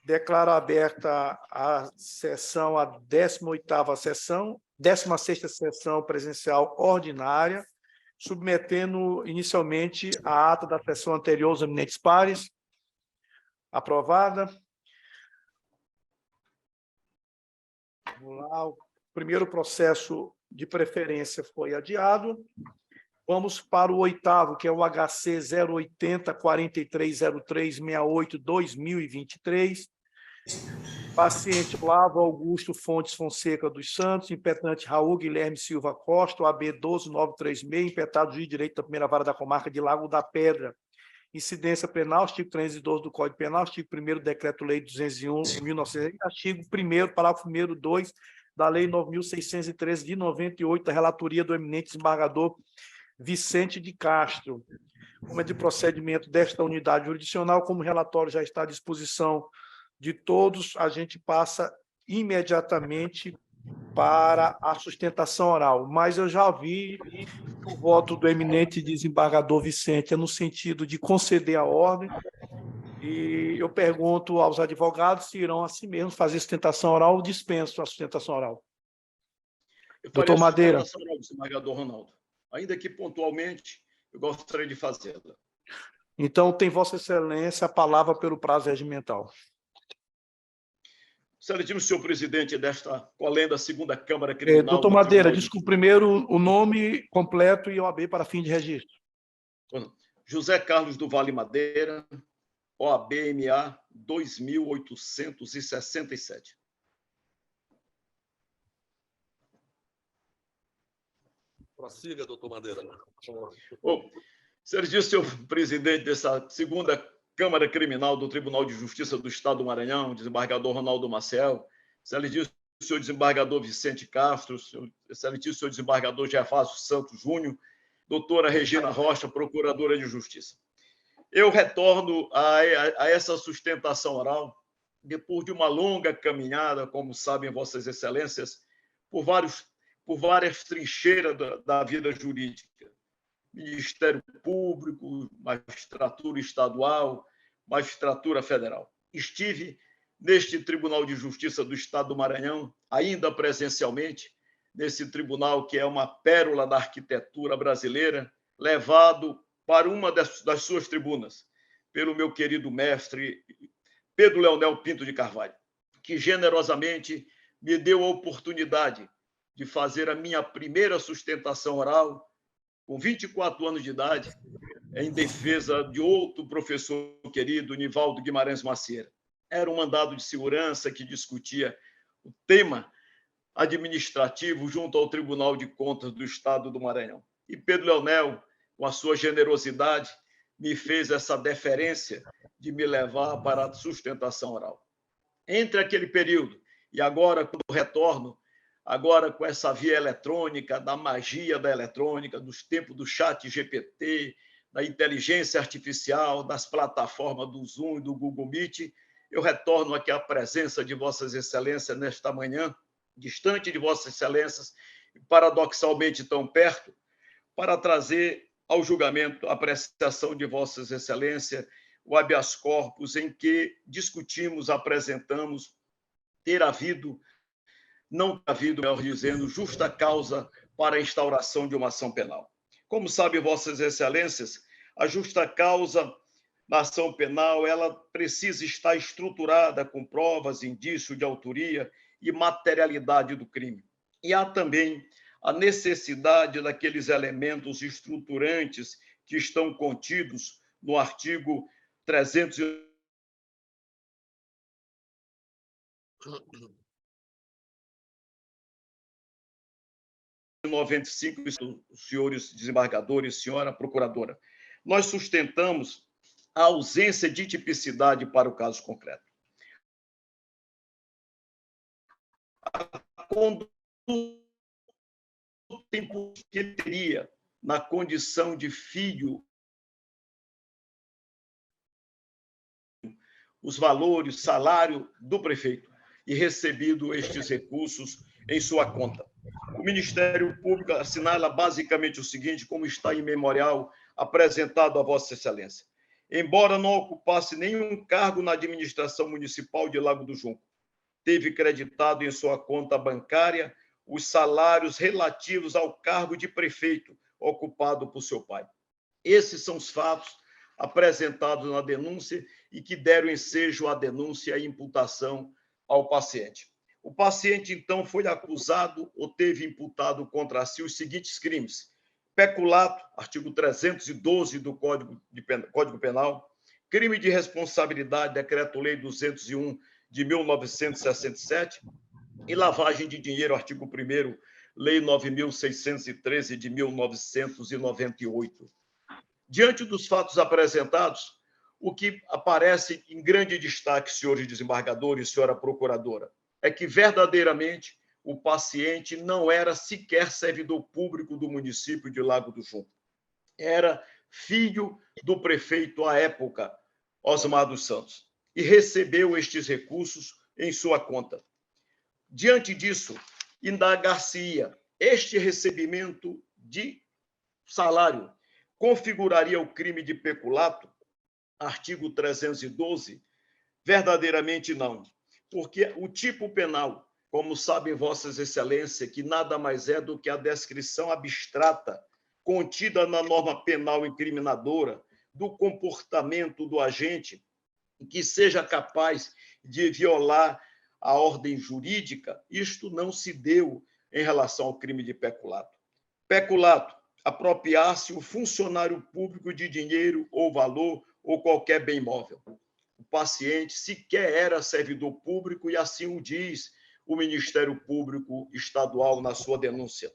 Declaro aberta a sessão, a 18ª sessão, 16ª sessão presencial ordinária, submetendo inicialmente a ata da sessão anterior aos eminentes pares. Aprovada. Vamos lá, o primeiro processo de preferência foi adiado. Vamos para o 8º, que é o HC 080-4303-68-2023. Paciente Olavo Augusto Fontes Fonseca dos Santos, impetente Raul Guilherme Silva Costa, OAB 12936, impetado juiz de direito da primeira vara da comarca de Lago da Pedra. Incidência penal, artigo 312 do Código Penal, artigo 1º Decreto-Lei 201/1900, artigo 1º, parágrafo 1º, 2 da Lei 9.613 de 98, da relatoria do eminente desembargador Vicente de Castro. Como é de procedimento desta unidade jurisdicional, como o relatório já está à disposição de todos, a gente passa imediatamente para a sustentação oral. Mas eu já vi o voto do eminente desembargador Vicente é no sentido de conceder a ordem, e eu pergunto aos advogados se irão assim mesmo fazer sustentação oral ou dispenso a sustentação oral. Doutor Madeira. Oral, desembargador Ronaldo. Ainda que pontualmente, eu gostaria de fazê-la. Então, tem Vossa Excelência a palavra pelo prazo regimental. Excelentíssimo senhor presidente desta colenda segunda Câmara Criminal... Doutor Madeira, desculpe, primeiro o nome completo e OAB para fim de registro. José Carlos do Vale Madeira, OAB-MA 2867. Prossiga, doutor Madeira. Excelentíssimo senhor presidente dessa segunda Câmara Criminal do Tribunal de Justiça do Estado do Maranhão, desembargador Ronaldo Maciel, excelentíssimo senhor desembargador Vicente Castro, excelentíssimo senhor desembargador Gervásio Santos Júnior, doutora Regina Rocha, procuradora de Justiça. Eu retorno a essa sustentação oral, depois de uma longa caminhada, como sabem vossas excelências, por várias trincheiras da vida jurídica. Ministério Público, magistratura estadual, magistratura federal. Estive neste Tribunal de Justiça do Estado do Maranhão, ainda presencialmente, nesse tribunal que é uma pérola da arquitetura brasileira, levado para uma das suas tribunas, pelo meu querido mestre Pedro Leonel Pinto de Carvalho, que generosamente me deu a oportunidade de fazer a minha primeira sustentação oral, com 24 anos de idade, em defesa de outro professor querido, Nivaldo Guimarães Macieira. Era um mandado de segurança que discutia o tema administrativo junto ao Tribunal de Contas do Estado do Maranhão. E Pedro Leonel, com a sua generosidade, me fez essa deferência de me levar para a sustentação oral. Entre aquele período e agora, quando retorno, agora com essa via eletrônica, da magia da eletrônica, dos tempos do chat GPT, da inteligência artificial, das plataformas do Zoom e do Google Meet, eu retorno aqui à presença de Vossas Excelências nesta manhã, distante de Vossas Excelências, paradoxalmente tão perto, para trazer ao julgamento a apreciação de Vossas Excelências, o habeas corpus em que discutimos, apresentamos ter havido, não ter havido, melhor dizendo, justa causa para a instauração de uma ação penal. Como sabem Vossas Excelências, a justa causa na ação penal ela precisa estar estruturada com provas, indício de autoria e materialidade do crime. E há também a necessidade daqueles elementos estruturantes que estão contidos no artigo 395, senhores desembargadores, senhora procuradora. Nós sustentamos a ausência de tipicidade para o caso concreto. A conduta que ele teria na condição de filho, os valores, salário do prefeito e recebido estes recursos em sua conta. O Ministério Público assinala basicamente o seguinte, como está em memorial apresentado a Vossa Excelência. embora não ocupasse nenhum cargo na administração municipal de Lago do Junco. Teve creditado em sua conta bancária os salários relativos ao cargo de prefeito ocupado por seu pai. Esses são os fatos apresentados na denúncia e que deram ensejo à denúncia e imputação ao paciente. O paciente, então, foi acusado ou teve imputado contra si os seguintes crimes: peculato, artigo 312 do Código Penal, crime de responsabilidade, decreto-lei 201 de 1967, e lavagem de dinheiro, artigo 1º, lei 9.613 de 1998. Diante dos fatos apresentados, o que aparece em grande destaque, senhores desembargadores e senhora procuradora, é que verdadeiramente o paciente não era sequer servidor público do município de Lago do Junco. Era filho do prefeito à época, Osmar dos Santos, e recebeu estes recursos em sua conta. Diante disso, indagar-se-ia: este recebimento de salário configuraria o crime de peculato? Artigo 312? Verdadeiramente não, porque o tipo penal, como sabem vossas excelências, que nada mais é do que a descrição abstrata contida na norma penal incriminadora do comportamento do agente que seja capaz de violar a ordem jurídica. Isto não se deu em relação ao crime de peculato. Peculato: apropriar-se o funcionário público de dinheiro ou valor ou qualquer bem móvel. O paciente sequer era servidor público e assim o diz o Ministério Público Estadual na sua denúncia.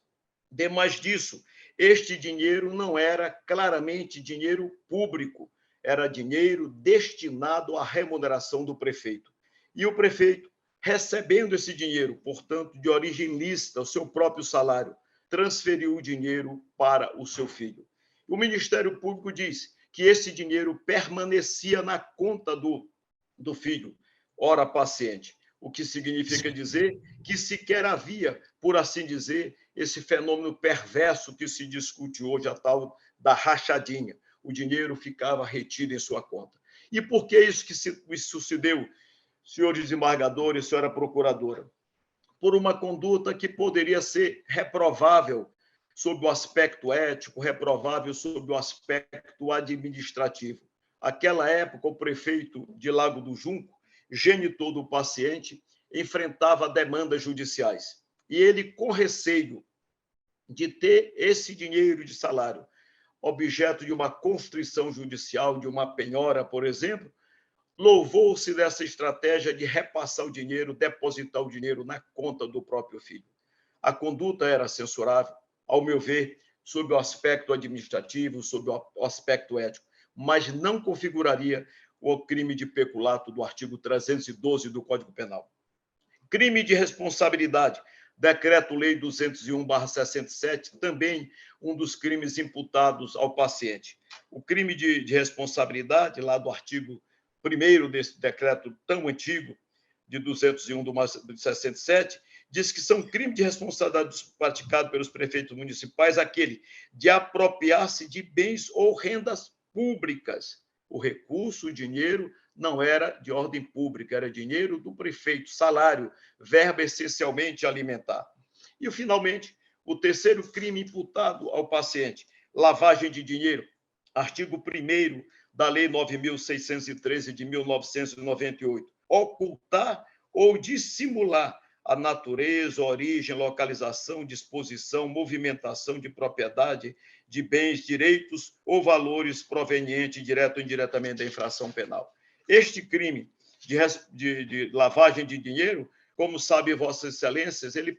Demais disso, este dinheiro não era claramente dinheiro público, era dinheiro destinado à remuneração do prefeito. E o prefeito, recebendo esse dinheiro, portanto, de origem lícita, o seu próprio salário, transferiu o dinheiro para o seu filho. O Ministério Público diz que esse dinheiro permanecia na conta do filho, ora paciente, o que significa dizer que sequer havia, por assim dizer, esse fenômeno perverso que se discute hoje, a tal da rachadinha. O dinheiro ficava retido em sua conta. E por que isso se deu, senhores desembargadores, senhora procuradora? Por uma conduta que poderia ser reprovável sob o aspecto ético, reprovável sob o aspecto administrativo. Aquela época, o prefeito de Lago do Junco, genitor do paciente, enfrentava demandas judiciais. E ele, com receio de ter esse dinheiro de salário objeto de uma constrição judicial, de uma penhora, por exemplo, louvou-se dessa estratégia de repassar o dinheiro, depositar o dinheiro na conta do próprio filho. A conduta era censurável, ao meu ver, sob o aspecto administrativo, sob o aspecto ético, mas não configuraria o crime de peculato do artigo 312 do Código Penal. Crime de responsabilidade, decreto-lei 201/67, também um dos crimes imputados ao paciente. O crime de responsabilidade, lá do artigo 1º desse decreto tão antigo, de 201/67, diz que são crimes de responsabilidade praticados pelos prefeitos municipais aquele de apropriar-se de bens ou rendas públicas. O recurso, o dinheiro, não era de ordem pública, era dinheiro do prefeito, salário, verba essencialmente alimentar. E, finalmente, o terceiro crime imputado ao paciente, lavagem de dinheiro, artigo 1º da Lei 9.613 de 1998, ocultar ou dissimular a natureza, origem, localização, disposição, movimentação de propriedade, de bens, direitos ou valores provenientes, direto ou indiretamente, da infração penal. Este crime de lavagem de dinheiro, como sabem vossas excelências, ele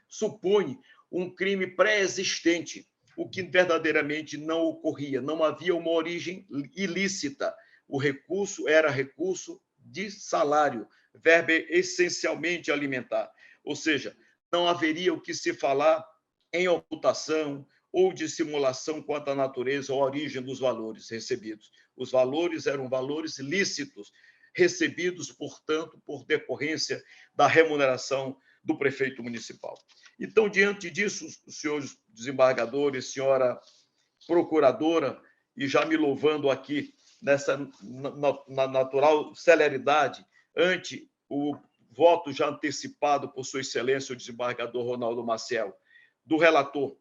supõe um crime pré-existente, o que verdadeiramente não ocorria, não havia uma origem ilícita. O recurso era recurso de salário, verbo essencialmente alimentar, ou seja, não haveria o que se falar em ocultação ou dissimulação quanto à natureza ou origem dos valores recebidos. Os valores eram valores lícitos, recebidos, portanto, por decorrência da remuneração do prefeito municipal. Então, diante disso, senhores desembargadores, senhora procuradora e já me louvando aqui nessa na natural celeridade ante o voto já antecipado por Sua Excelência, o desembargador Ronaldo Maciel, do relator,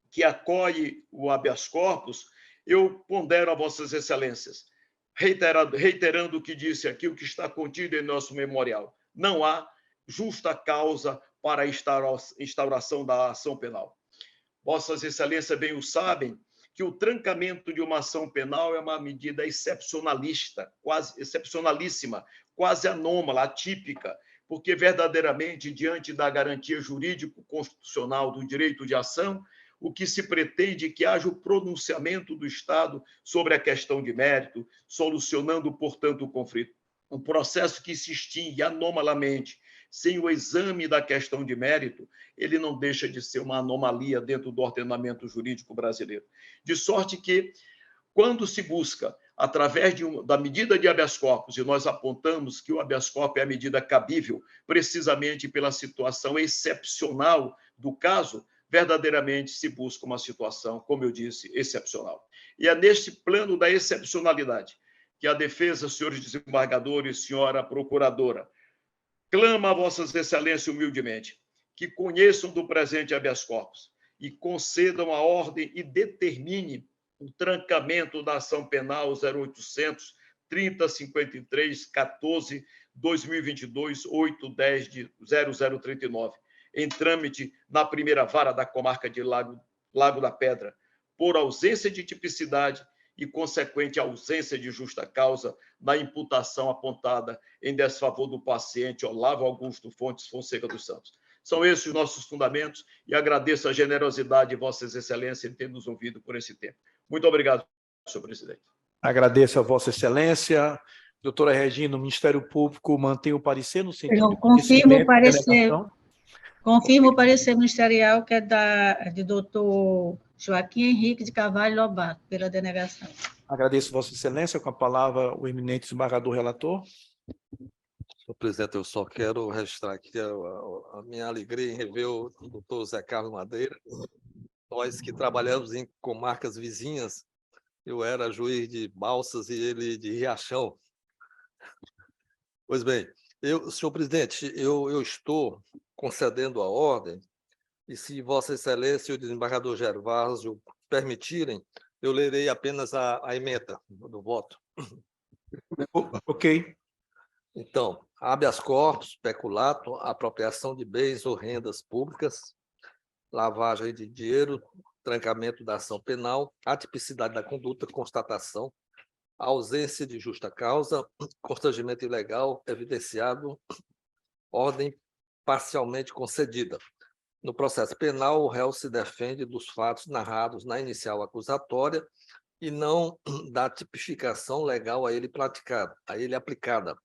que acolhe o habeas corpus, eu pondero a Vossas Excelências, reiterando o que disse aqui, o que está contido em nosso memorial. Não há justa causa para a instauração da ação penal. Vossas Excelências bem o sabem, que o trancamento de uma ação penal é uma medida excepcionalista, quase excepcionalíssima, quase anômala, atípica, porque verdadeiramente, diante da garantia jurídico-constitucional do direito de ação, o que se pretende é que haja o pronunciamento do Estado sobre a questão de mérito, solucionando, portanto, o conflito. Um processo que se extingue anomalamente, sem o exame da questão de mérito, ele não deixa de ser uma anomalia dentro do ordenamento jurídico brasileiro. De sorte que, quando se busca, através da medida de habeas corpus, e nós apontamos que o habeas corpus é a medida cabível, precisamente pela situação excepcional do caso, verdadeiramente se busca uma situação, como eu disse, excepcional. E é neste plano da excepcionalidade que a defesa, senhores desembargadores, senhora procuradora, clama a Vossas Excelências humildemente que conheçam do presente habeas corpus e concedam a ordem e determine o trancamento da ação penal 0800 3053 14 2022 810 de 0039, em trâmite na primeira vara da comarca de Lago da Pedra, por ausência de tipicidade e consequente ausência de justa causa na imputação apontada em desfavor do paciente Olavo Augusto Fontes Fonseca dos Santos. São esses os nossos fundamentos e agradeço a generosidade de Vossas Excelências em ter nos ouvido por esse tempo. Muito obrigado, senhor presidente. Agradeço a Vossa Excelência. Doutora Regina, o Ministério Público mantém o parecer no sentido Eu de confirmo o conhecimento e parecer. delegação? Confirmo o parecer ministerial, que é de doutor Joaquim Henrique de Carvalho Lobato, pela denegação. Agradeço Vossa Excelência. Com a palavra, o eminente desembargador relator. Senhor presidente, eu só quero registrar aqui a minha alegria em rever o doutor Zé Carlos Madeira. Nós que trabalhamos em comarcas vizinhas, eu era juiz de Balsas e ele de Riachão. Pois bem, senhor presidente, eu estou concedendo a ordem, e se Vossa Excelência e o desembargador Gervásio permitirem, eu lerei apenas a emenda do voto. Ok. Então, habeas corpus, peculato, apropriação de bens ou rendas públicas, lavagem de dinheiro, trancamento da ação penal, atipicidade da conduta, constatação, ausência de justa causa, constrangimento ilegal evidenciado, ordem parcialmente concedida. No processo penal, o réu se defende dos fatos narrados na inicial acusatória e não da tipificação legal a ele aplicada,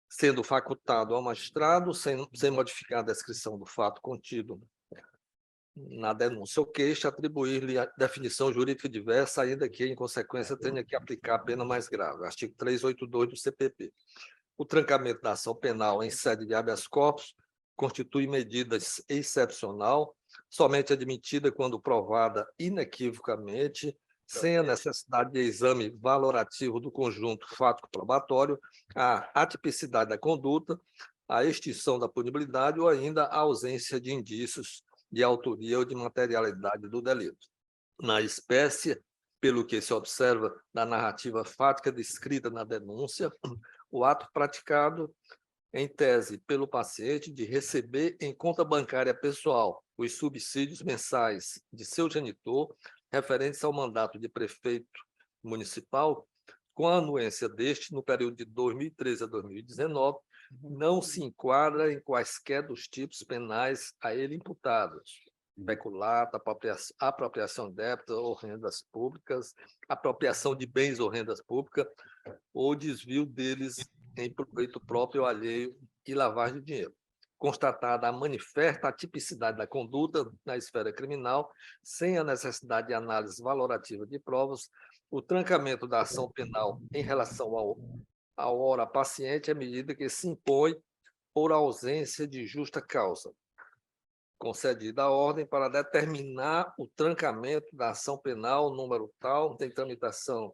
sendo facultado ao magistrado, sem modificar a descrição do fato contido na denúncia ou queixa, atribuir-lhe a definição jurídica diversa, ainda que, em consequência, tenha que aplicar a pena mais grave. Artigo 382 do CPP. O trancamento da ação penal em sede de habeas corpus constitui medida excepcional, somente admitida quando provada inequivocamente, sem a necessidade de exame valorativo do conjunto fático-probatório, a atipicidade da conduta, a extinção da punibilidade ou ainda a ausência de indícios de autoria ou de materialidade do delito. Na espécie, pelo que se observa da narrativa fática descrita na denúncia, o ato praticado, em tese, pelo paciente de receber em conta bancária pessoal os subsídios mensais de seu genitor, referentes ao mandato de prefeito municipal, com a anuência deste no período de 2013 a 2019, não se enquadra em quaisquer dos tipos penais a ele imputados: peculato, apropriação de débito ou rendas públicas, apropriação de bens ou rendas públicas, ou desvio deles em proveito próprio ou alheio e lavagem de dinheiro. Constatada a manifesta atipicidade da conduta na esfera criminal, sem a necessidade de análise valorativa de provas, o trancamento da ação penal em relação ao ora paciente é medida que se impõe por ausência de justa causa. concedida a ordem para determinar o trancamento da ação penal número tal, tem tramitação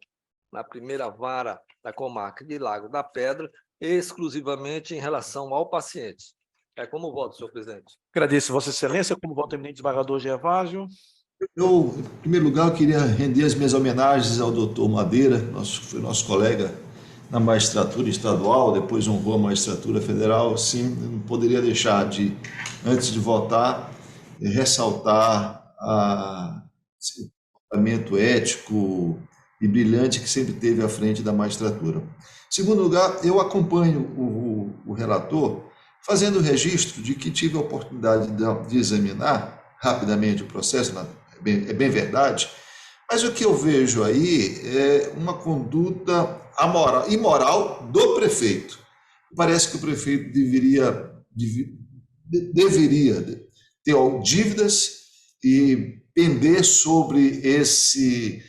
na primeira vara da comarca de Lago da Pedra, exclusivamente em relação ao paciente. É como voto, senhor presidente. Agradeço, Vossa Excelência. Como voto, eminente desembargador Gervásio. Eu, em primeiro lugar, eu queria render as minhas homenagens ao doutor Madeira, foi nosso colega na magistratura estadual, depois honrou a magistratura federal. Sim, não poderia deixar de, antes de votar, ressaltar o comportamento ético e brilhante que sempre teve à frente da magistratura. Em segundo lugar, eu acompanho o relator, fazendo o registro de que tive a oportunidade de examinar rapidamente o processo, é bem verdade, mas o que eu vejo aí é uma conduta imoral do prefeito. Parece que o prefeito deveria ter dívidas e pender sobre esse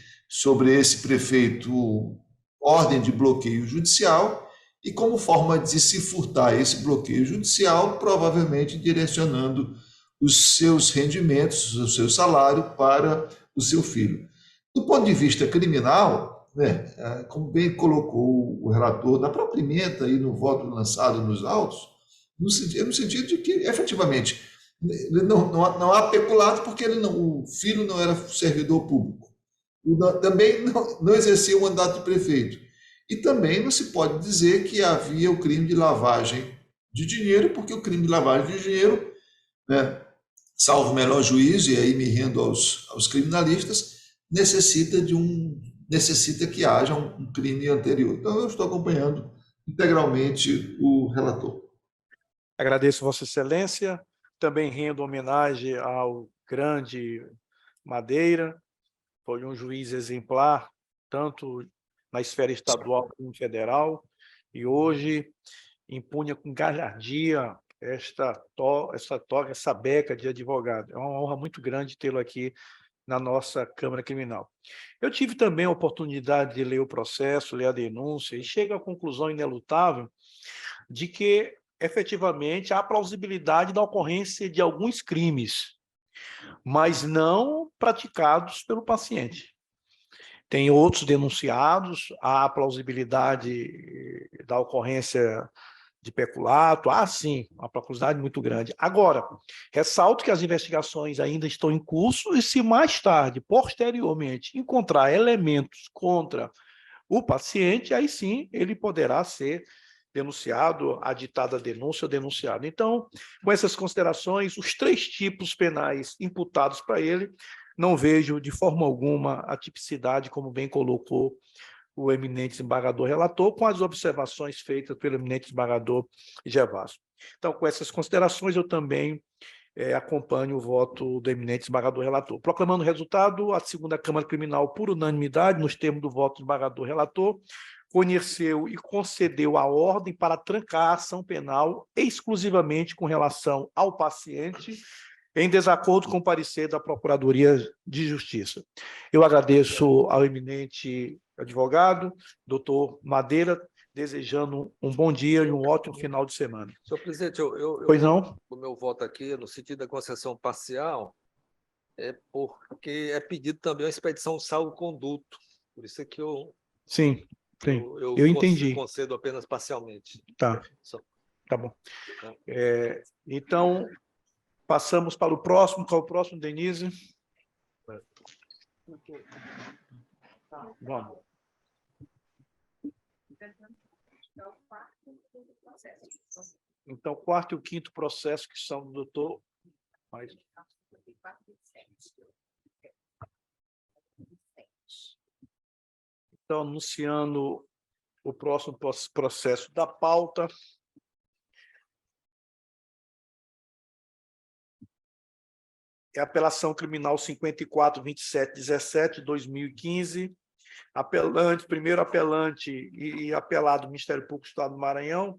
prefeito ordem de bloqueio judicial e, como forma de se furtar esse bloqueio judicial, provavelmente direcionando os seus rendimentos, o seu salário para o seu filho. Do ponto de vista criminal, né, como bem colocou o relator, da própria emenda e no voto lançado nos autos, no sentido de que, efetivamente, não há peculato porque o filho não era servidor público. Também não exercia o mandato de prefeito. E também não se pode dizer que havia o crime de lavagem de dinheiro, porque o crime de lavagem de dinheiro, né, salvo o melhor juízo, e aí me rendo aos criminalistas, necessita que haja um crime anterior. Então, eu estou acompanhando integralmente o relator. Agradeço, Vossa Excelência. Também rendo homenagem ao grande Madeira, foi um juiz exemplar, tanto na esfera estadual como federal, e hoje impunha com galhardia essa beca de advogado. É uma honra muito grande tê-lo aqui na nossa Câmara Criminal. Eu tive também a oportunidade de ler o processo, ler a denúncia, e chego à conclusão inelutável de que, efetivamente, há plausibilidade da ocorrência de alguns crimes, mas não praticados pelo paciente. Tem outros denunciados, há plausibilidade da ocorrência de peculato, há sim, uma plausibilidade muito grande. Agora, ressalto que as investigações ainda estão em curso e se mais tarde, posteriormente, encontrar elementos contra o paciente, aí sim ele poderá ser denunciado, aditada a denúncia ou denunciado. Então, com essas considerações, os 3 tipos penais imputados para ele, não vejo de forma alguma a tipicidade, como bem colocou o eminente desembargador relator, com as observações feitas pelo eminente desembargador Gervásio. Então, com essas considerações, eu também acompanho o voto do eminente desembargador relator. Proclamando o resultado, a segunda Câmara Criminal, por unanimidade, nos termos do voto do desembargador relator, conheceu e concedeu a ordem para trancar a ação penal exclusivamente com relação ao paciente, em desacordo com o parecer da Procuradoria de Justiça. Eu agradeço ao eminente advogado, doutor Madeira, desejando um bom dia e um ótimo final de semana. Senhor presidente, Pois não? O meu voto aqui, no sentido da concessão parcial, é porque é pedido também a expedição de salvo-conduto. Por isso é que Sim, sim. Eu entendi. Concedo apenas parcialmente. Tá, tá bom. Então, passamos para o próximo. Qual é o próximo, Denise? Vamos. Então, o 4º e o 5º processo, que são do doutor... Então, anunciando o próximo processo da pauta. É a apelação criminal 54.27.17/2015. Primeiro apelante e apelado Ministério Público do Estado do Maranhão,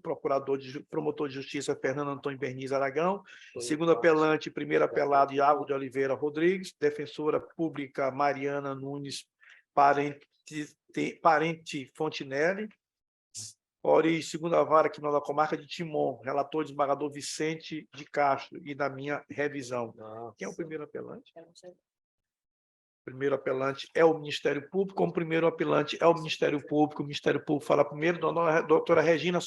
promotor de justiça Fernando Antônio Berniz Aragão. Segundo apelante, primeiro apelado Iago de Oliveira Rodrigues, defensora pública Mariana Nunes Parente Fontinelli. Ore, segunda vara criminal da comarca de Timon, relator desembargador Vicente de Castro, e na minha revisão. Quem é o primeiro apelante? O primeiro apelante é o Ministério Público, como primeiro apelante é o Ministério Público. O Ministério Público fala primeiro. Doutora Regina,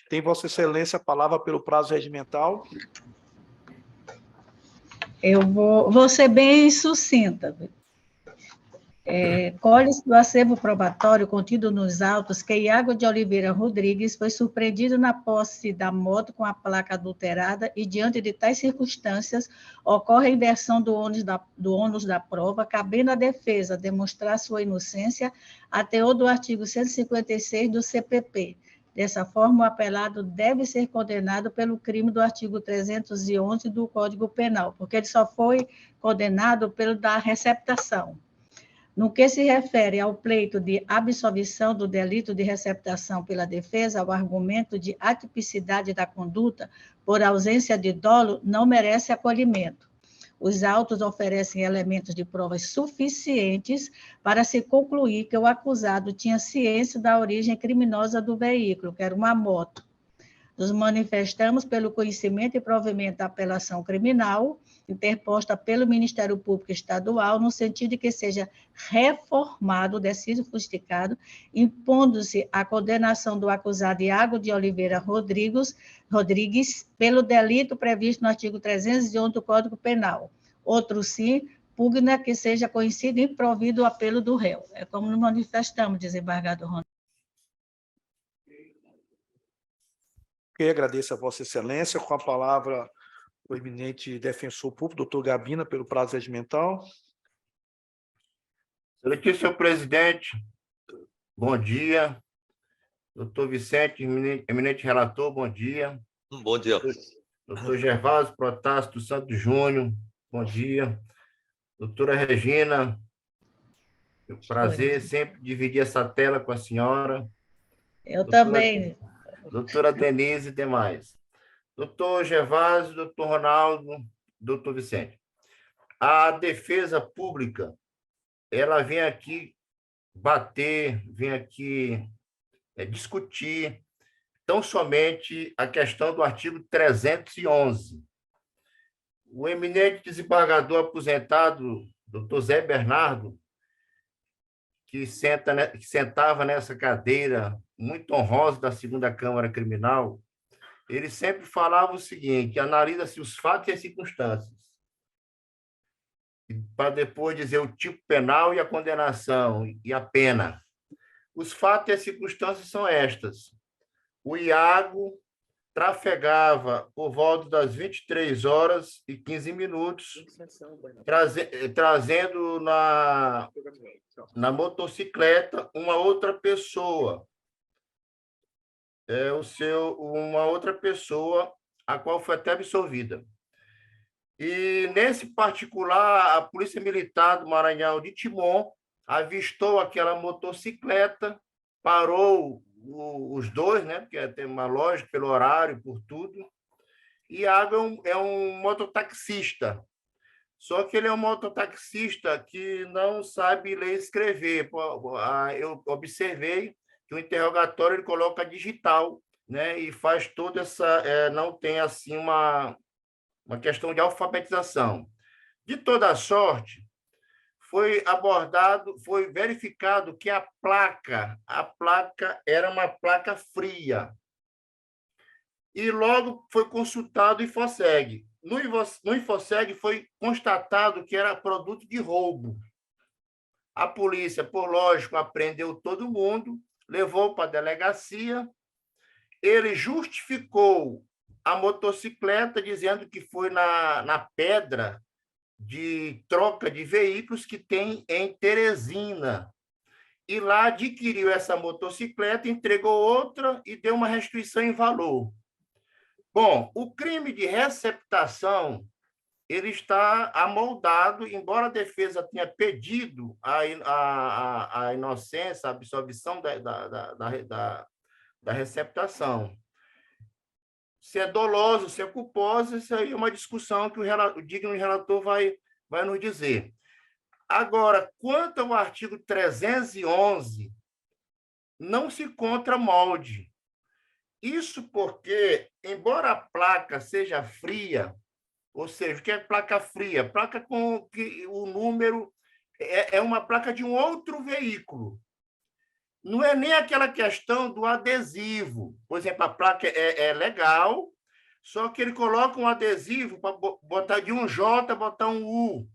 tem Vossa Excelência a palavra pelo prazo regimental. Eu vou ser bem sucinta. Colhe-se do acervo probatório contido nos autos que Iago de Oliveira Rodrigues foi surpreendido na posse da moto com a placa adulterada e, diante de tais circunstâncias, ocorre a inversão do ônus da prova, cabendo à defesa demonstrar sua inocência a teor do artigo 156 do CPP. Dessa forma, o apelado deve ser condenado pelo crime do artigo 311 do Código Penal, porque ele só foi condenado pelo da receptação. No que se refere ao pleito de absolvição do delito de receptação pela defesa, o argumento de atipicidade da conduta por ausência de dolo não merece acolhimento. Os autos oferecem elementos de provas suficientes para se concluir que o acusado tinha ciência da origem criminosa do veículo, que era uma moto. Nos manifestamos pelo conhecimento e provimento da apelação criminal interposta pelo Ministério Público Estadual, no sentido de que seja reformado o decídio fustigado, impondo-se a condenação do acusado Iago de Oliveira Rodrigues pelo delito previsto no artigo 311 do Código Penal. Outro sim, pugna que seja conhecido e provido o apelo do réu. É como nos manifestamos, desembargador Ronaldo. Eu agradeço a Vossa Excelência. Com a palavra, o eminente defensor público, doutor Gabina, pelo prazo regimental. Excelentíssimo presidente, bom dia. Doutor Vicente, eminente relator, bom dia. Bom dia. Doutor Gervásio Protásio dos Santos Júnior, bom dia. Doutora Regina, prazer sempre dividir essa tela com a senhora. Eu também. Doutora Denise e demais. Doutor Gervásio, doutor Ronaldo, doutor Vicente. A defesa pública, ela vem aqui bater, vem aqui discutir tão somente a questão do artigo 311. O eminente desembargador aposentado, doutor Zé Bernardo, que sentava nessa cadeira muito honrosa da segunda Câmara Criminal, ele sempre falava o seguinte: analisa-se os fatos e as circunstâncias, para depois dizer o tipo penal e a condenação e a pena. Os fatos e as circunstâncias são estas. O Iago trafegava por volta das 23h15, trazendo na motocicleta uma outra pessoa. Uma outra pessoa, a qual foi até absolvida. E, nesse particular, a Polícia Militar do Maranhão de Timon avistou aquela motocicleta, parou os dois, né, porque tem uma lógica pelo horário, por tudo. E Iago é um mototaxista, só que ele é um mototaxista que não sabe ler e escrever. Eu observei que o interrogatório ele coloca digital, né, e faz toda essa... não tem assim uma questão de alfabetização. De toda sorte, foi verificado que a placa era uma placa fria. E logo foi consultado o IFOSEG. No IFOSEG foi constatado que era produto de roubo. A polícia, por lógico, apreendeu todo mundo, levou para a delegacia. Ele justificou a motocicleta, dizendo que foi na pedra de troca de veículos que tem em Teresina. E lá adquiriu essa motocicleta, entregou outra e deu uma restituição em valor. Bom, o crime de receptação ele está amoldado, embora a defesa tenha pedido a inocência, a absolvição da receptação. Se é doloso, se é culposo, isso aí é uma discussão que o digno relator vai nos dizer. Agora, quanto ao artigo 311, não se encontra molde. Isso porque, embora a placa seja fria, ou seja, o que é placa fria? Placa com que o número é uma placa de um outro veículo. Não é nem aquela questão do adesivo. Por exemplo, a placa é legal, só que ele coloca um adesivo para botar de um J, botar um U,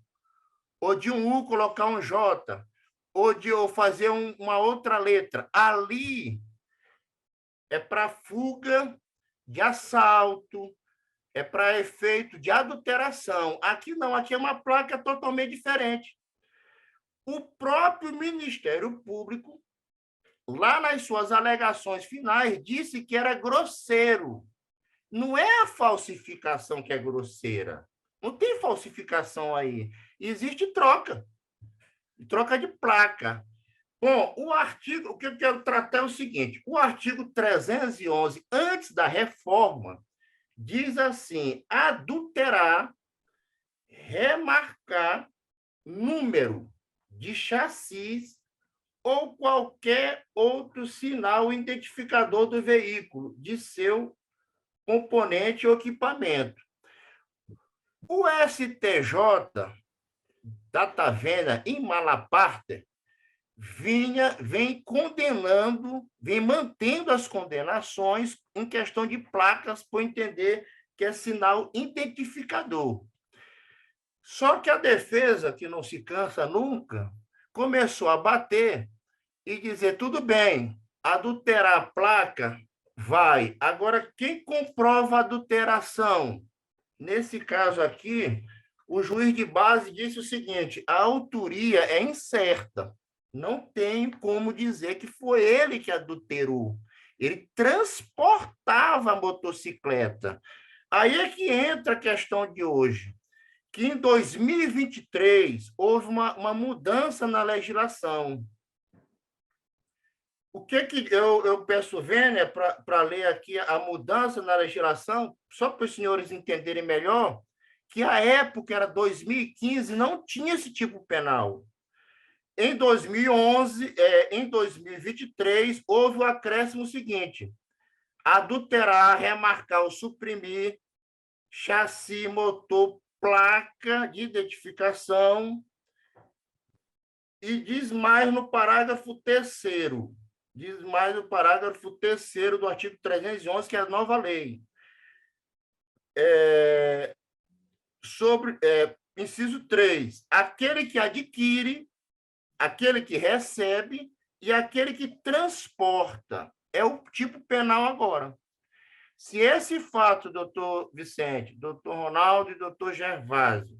ou de um U colocar um J, ou fazer uma outra letra. Ali é para fuga de assalto, é para efeito de adulteração. Aqui não, aqui é uma placa totalmente diferente. O próprio Ministério Público, lá nas suas alegações finais, disse que era grosseiro. Não é a falsificação que é grosseira. Não tem falsificação aí. Existe troca de placa. Bom, o que eu quero tratar é o seguinte: o artigo 311, antes da reforma, diz assim: adulterar, remarcar número de chassis ou qualquer outro sinal identificador do veículo, de seu componente ou equipamento. O STJ, data vênia em Malaparte, vem condenando, vem mantendo as condenações em questão de placas, por entender que é sinal identificador. Só que a defesa, que não se cansa nunca, começou a bater e dizer, tudo bem, adulterar a placa, vai. Agora, quem comprova a adulteração? Nesse caso aqui, o juiz de base disse o seguinte, a autoria é incerta. Não tem como dizer que foi ele que adulterou. Ele transportava a motocicleta. Aí é que entra a questão de hoje, que em 2023 houve uma mudança na legislação. O que eu peço, Vênia, para ler aqui a mudança na legislação, só para os senhores entenderem melhor, que a época era 2015, não tinha esse tipo penal. Em 2011, em 2023, houve o acréscimo seguinte: adulterar, remarcar ou suprimir chassi, motor, placa de identificação, e diz mais no parágrafo 3º, diz mais no parágrafo 3º do artigo 311, que é a nova lei. Inciso 3, aquele que adquire, aquele que recebe e aquele que transporta. É o tipo penal agora. Se esse fato, doutor Vicente, doutor Ronaldo e doutor Gervásio,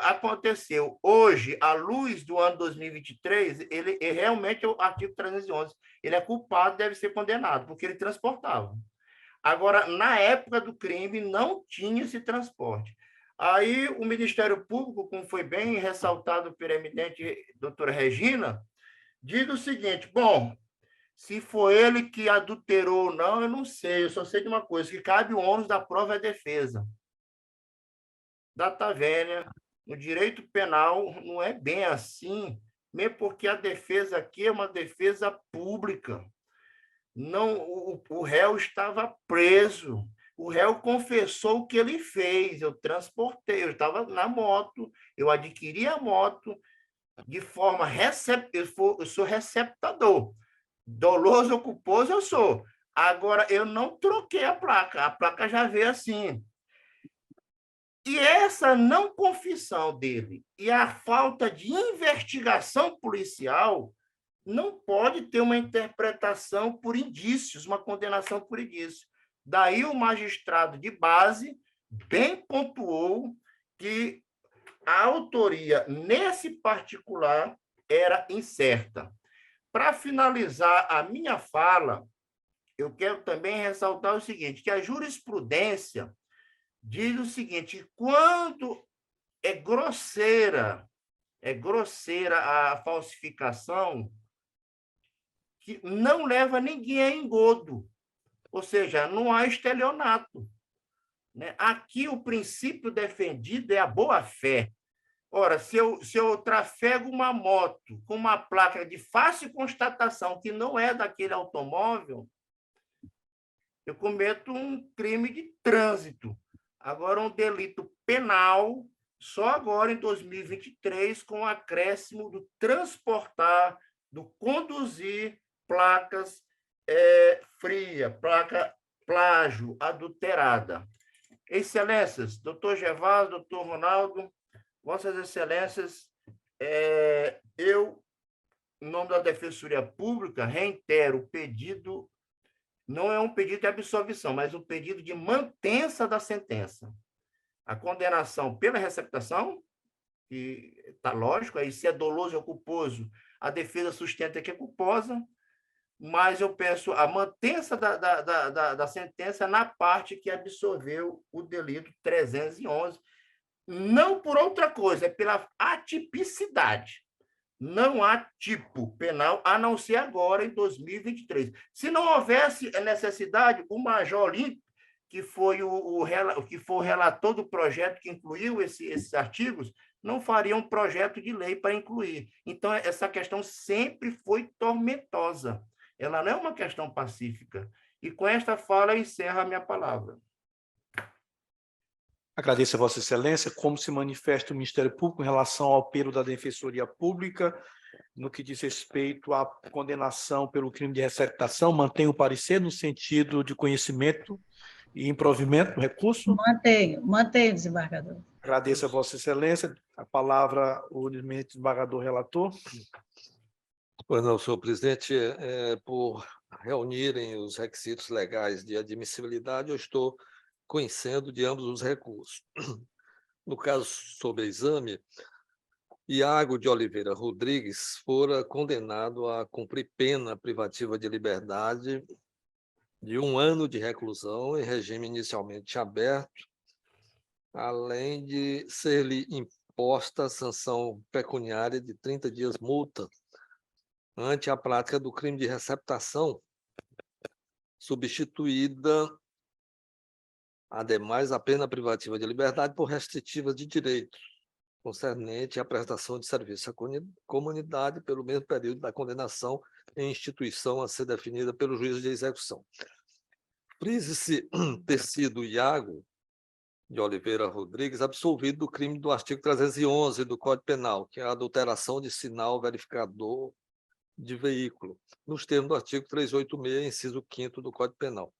aconteceu hoje, à luz do ano 2023, ele realmente é o artigo 311. Ele é culpado, deve ser condenado, porque ele transportava. Agora, na época do crime, não tinha esse transporte. Aí, o Ministério Público, como foi bem ressaltado pela eminente doutora Regina, diz o seguinte, bom, se foi ele que adulterou ou não, eu não sei, eu só sei de uma coisa, que cabe o ônus da prova e defesa. Data vênia, no direito penal não é bem assim, mesmo porque a defesa aqui é uma defesa pública. Não, o réu estava preso, o réu confessou o que ele fez, eu transportei, eu estava na moto, eu adquiri a moto de forma eu sou receptador, doloso ou culposo eu sou. Agora, eu não troquei a placa já veio assim. E essa não confissão dele e a falta de investigação policial não pode ter uma interpretação por indícios, uma condenação por indícios. Daí o magistrado de base bem pontuou que a autoria nesse particular era incerta. Para finalizar a minha fala, eu quero também ressaltar o seguinte, que a jurisprudência diz o seguinte, quando é grosseira a falsificação, que não leva ninguém a engodo, ou seja, não há estelionato. Né? Aqui o princípio defendido é a boa-fé. Ora, se eu trafego uma moto com uma placa de fácil constatação que não é daquele automóvel, eu cometo um crime de trânsito. Agora, um delito penal, só agora em 2023, com o acréscimo do transportar, do conduzir placas fria, placa plágio, adulterada. Excelências, doutor Gervásio, doutor Ronaldo, Vossas Excelências, eu, em nome da Defensoria Pública, reitero o pedido, não é um pedido de absolvição, mas um pedido de mantença da sentença. A condenação pela receptação, que está lógico, aí se é doloso ou culposo, a defesa sustenta que é culposa, mas eu peço a mantença da sentença na parte que absolveu o delito 311, não por outra coisa, é pela atipicidade. Não há tipo penal, a não ser agora, em 2023. Se não houvesse necessidade, o Major Olímpio, que foi o relator do projeto que incluiu esses artigos, não faria um projeto de lei para incluir. Então, essa questão sempre foi tormentosa. Ela não é uma questão pacífica. E com esta fala, eu encerro a minha palavra. Agradeço a Vossa Excelência. Como se manifesta o Ministério Público em relação ao apelo da Defensoria Pública no que diz respeito à condenação pelo crime de receptação? Mantém o parecer no sentido de conhecimento e improvimento do recurso? Mantenho, desembargador. Agradeço a Vossa Excelência. A palavra, o desembargador relator. Pois não, senhor presidente, por reunirem os requisitos legais de admissibilidade, eu estou conhecendo de ambos os recursos. No caso sob exame, Iago de Oliveira Rodrigues fora condenado a cumprir pena privativa de liberdade de 1 ano de reclusão em regime inicialmente aberto, além de ser-lhe imposta a sanção pecuniária de 30 dias multa ante a prática do crime de receptação, substituída, ademais, a pena privativa de liberdade por restritiva de direitos, concernente à prestação de serviço à comunidade pelo mesmo período da condenação em instituição a ser definida pelo juízo de execução. Frise-se ter sido Iago de Oliveira Rodrigues absolvido do crime do artigo 311 do Código Penal, que é a adulteração de sinal verificador de veículo, nos termos do artigo 386, inciso 5º do Código Penal.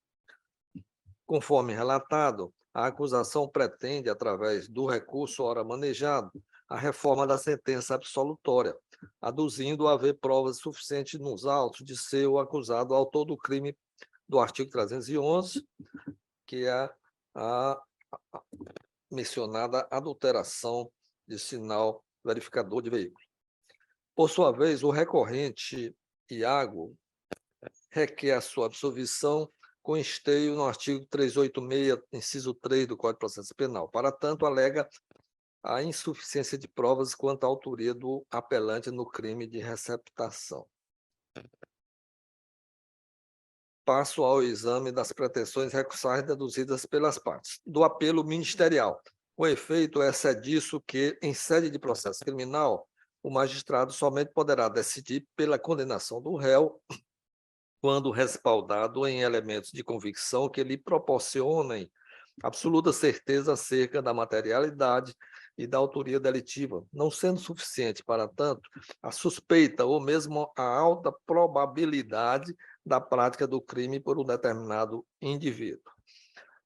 Conforme relatado, a acusação pretende, através do recurso ora manejado, a reforma da sentença absolutória, aduzindo haver provas suficientes nos autos de ser o acusado autor do crime do artigo 311, que é a mencionada adulteração de sinal verificador de veículo. Por sua vez, o recorrente Iago requer a sua absolvição com esteio no artigo 386, inciso 3 do Código de Processo Penal. Para tanto, alega a insuficiência de provas quanto à autoria do apelante no crime de receptação. Passo ao exame das pretensões recursais deduzidas pelas partes. Do apelo ministerial. O efeito é disso que, em sede de processo criminal, o magistrado somente poderá decidir pela condenação do réu quando respaldado em elementos de convicção que lhe proporcionem absoluta certeza acerca da materialidade e da autoria delitiva, não sendo suficiente, para tanto, a suspeita ou mesmo a alta probabilidade da prática do crime por um determinado indivíduo.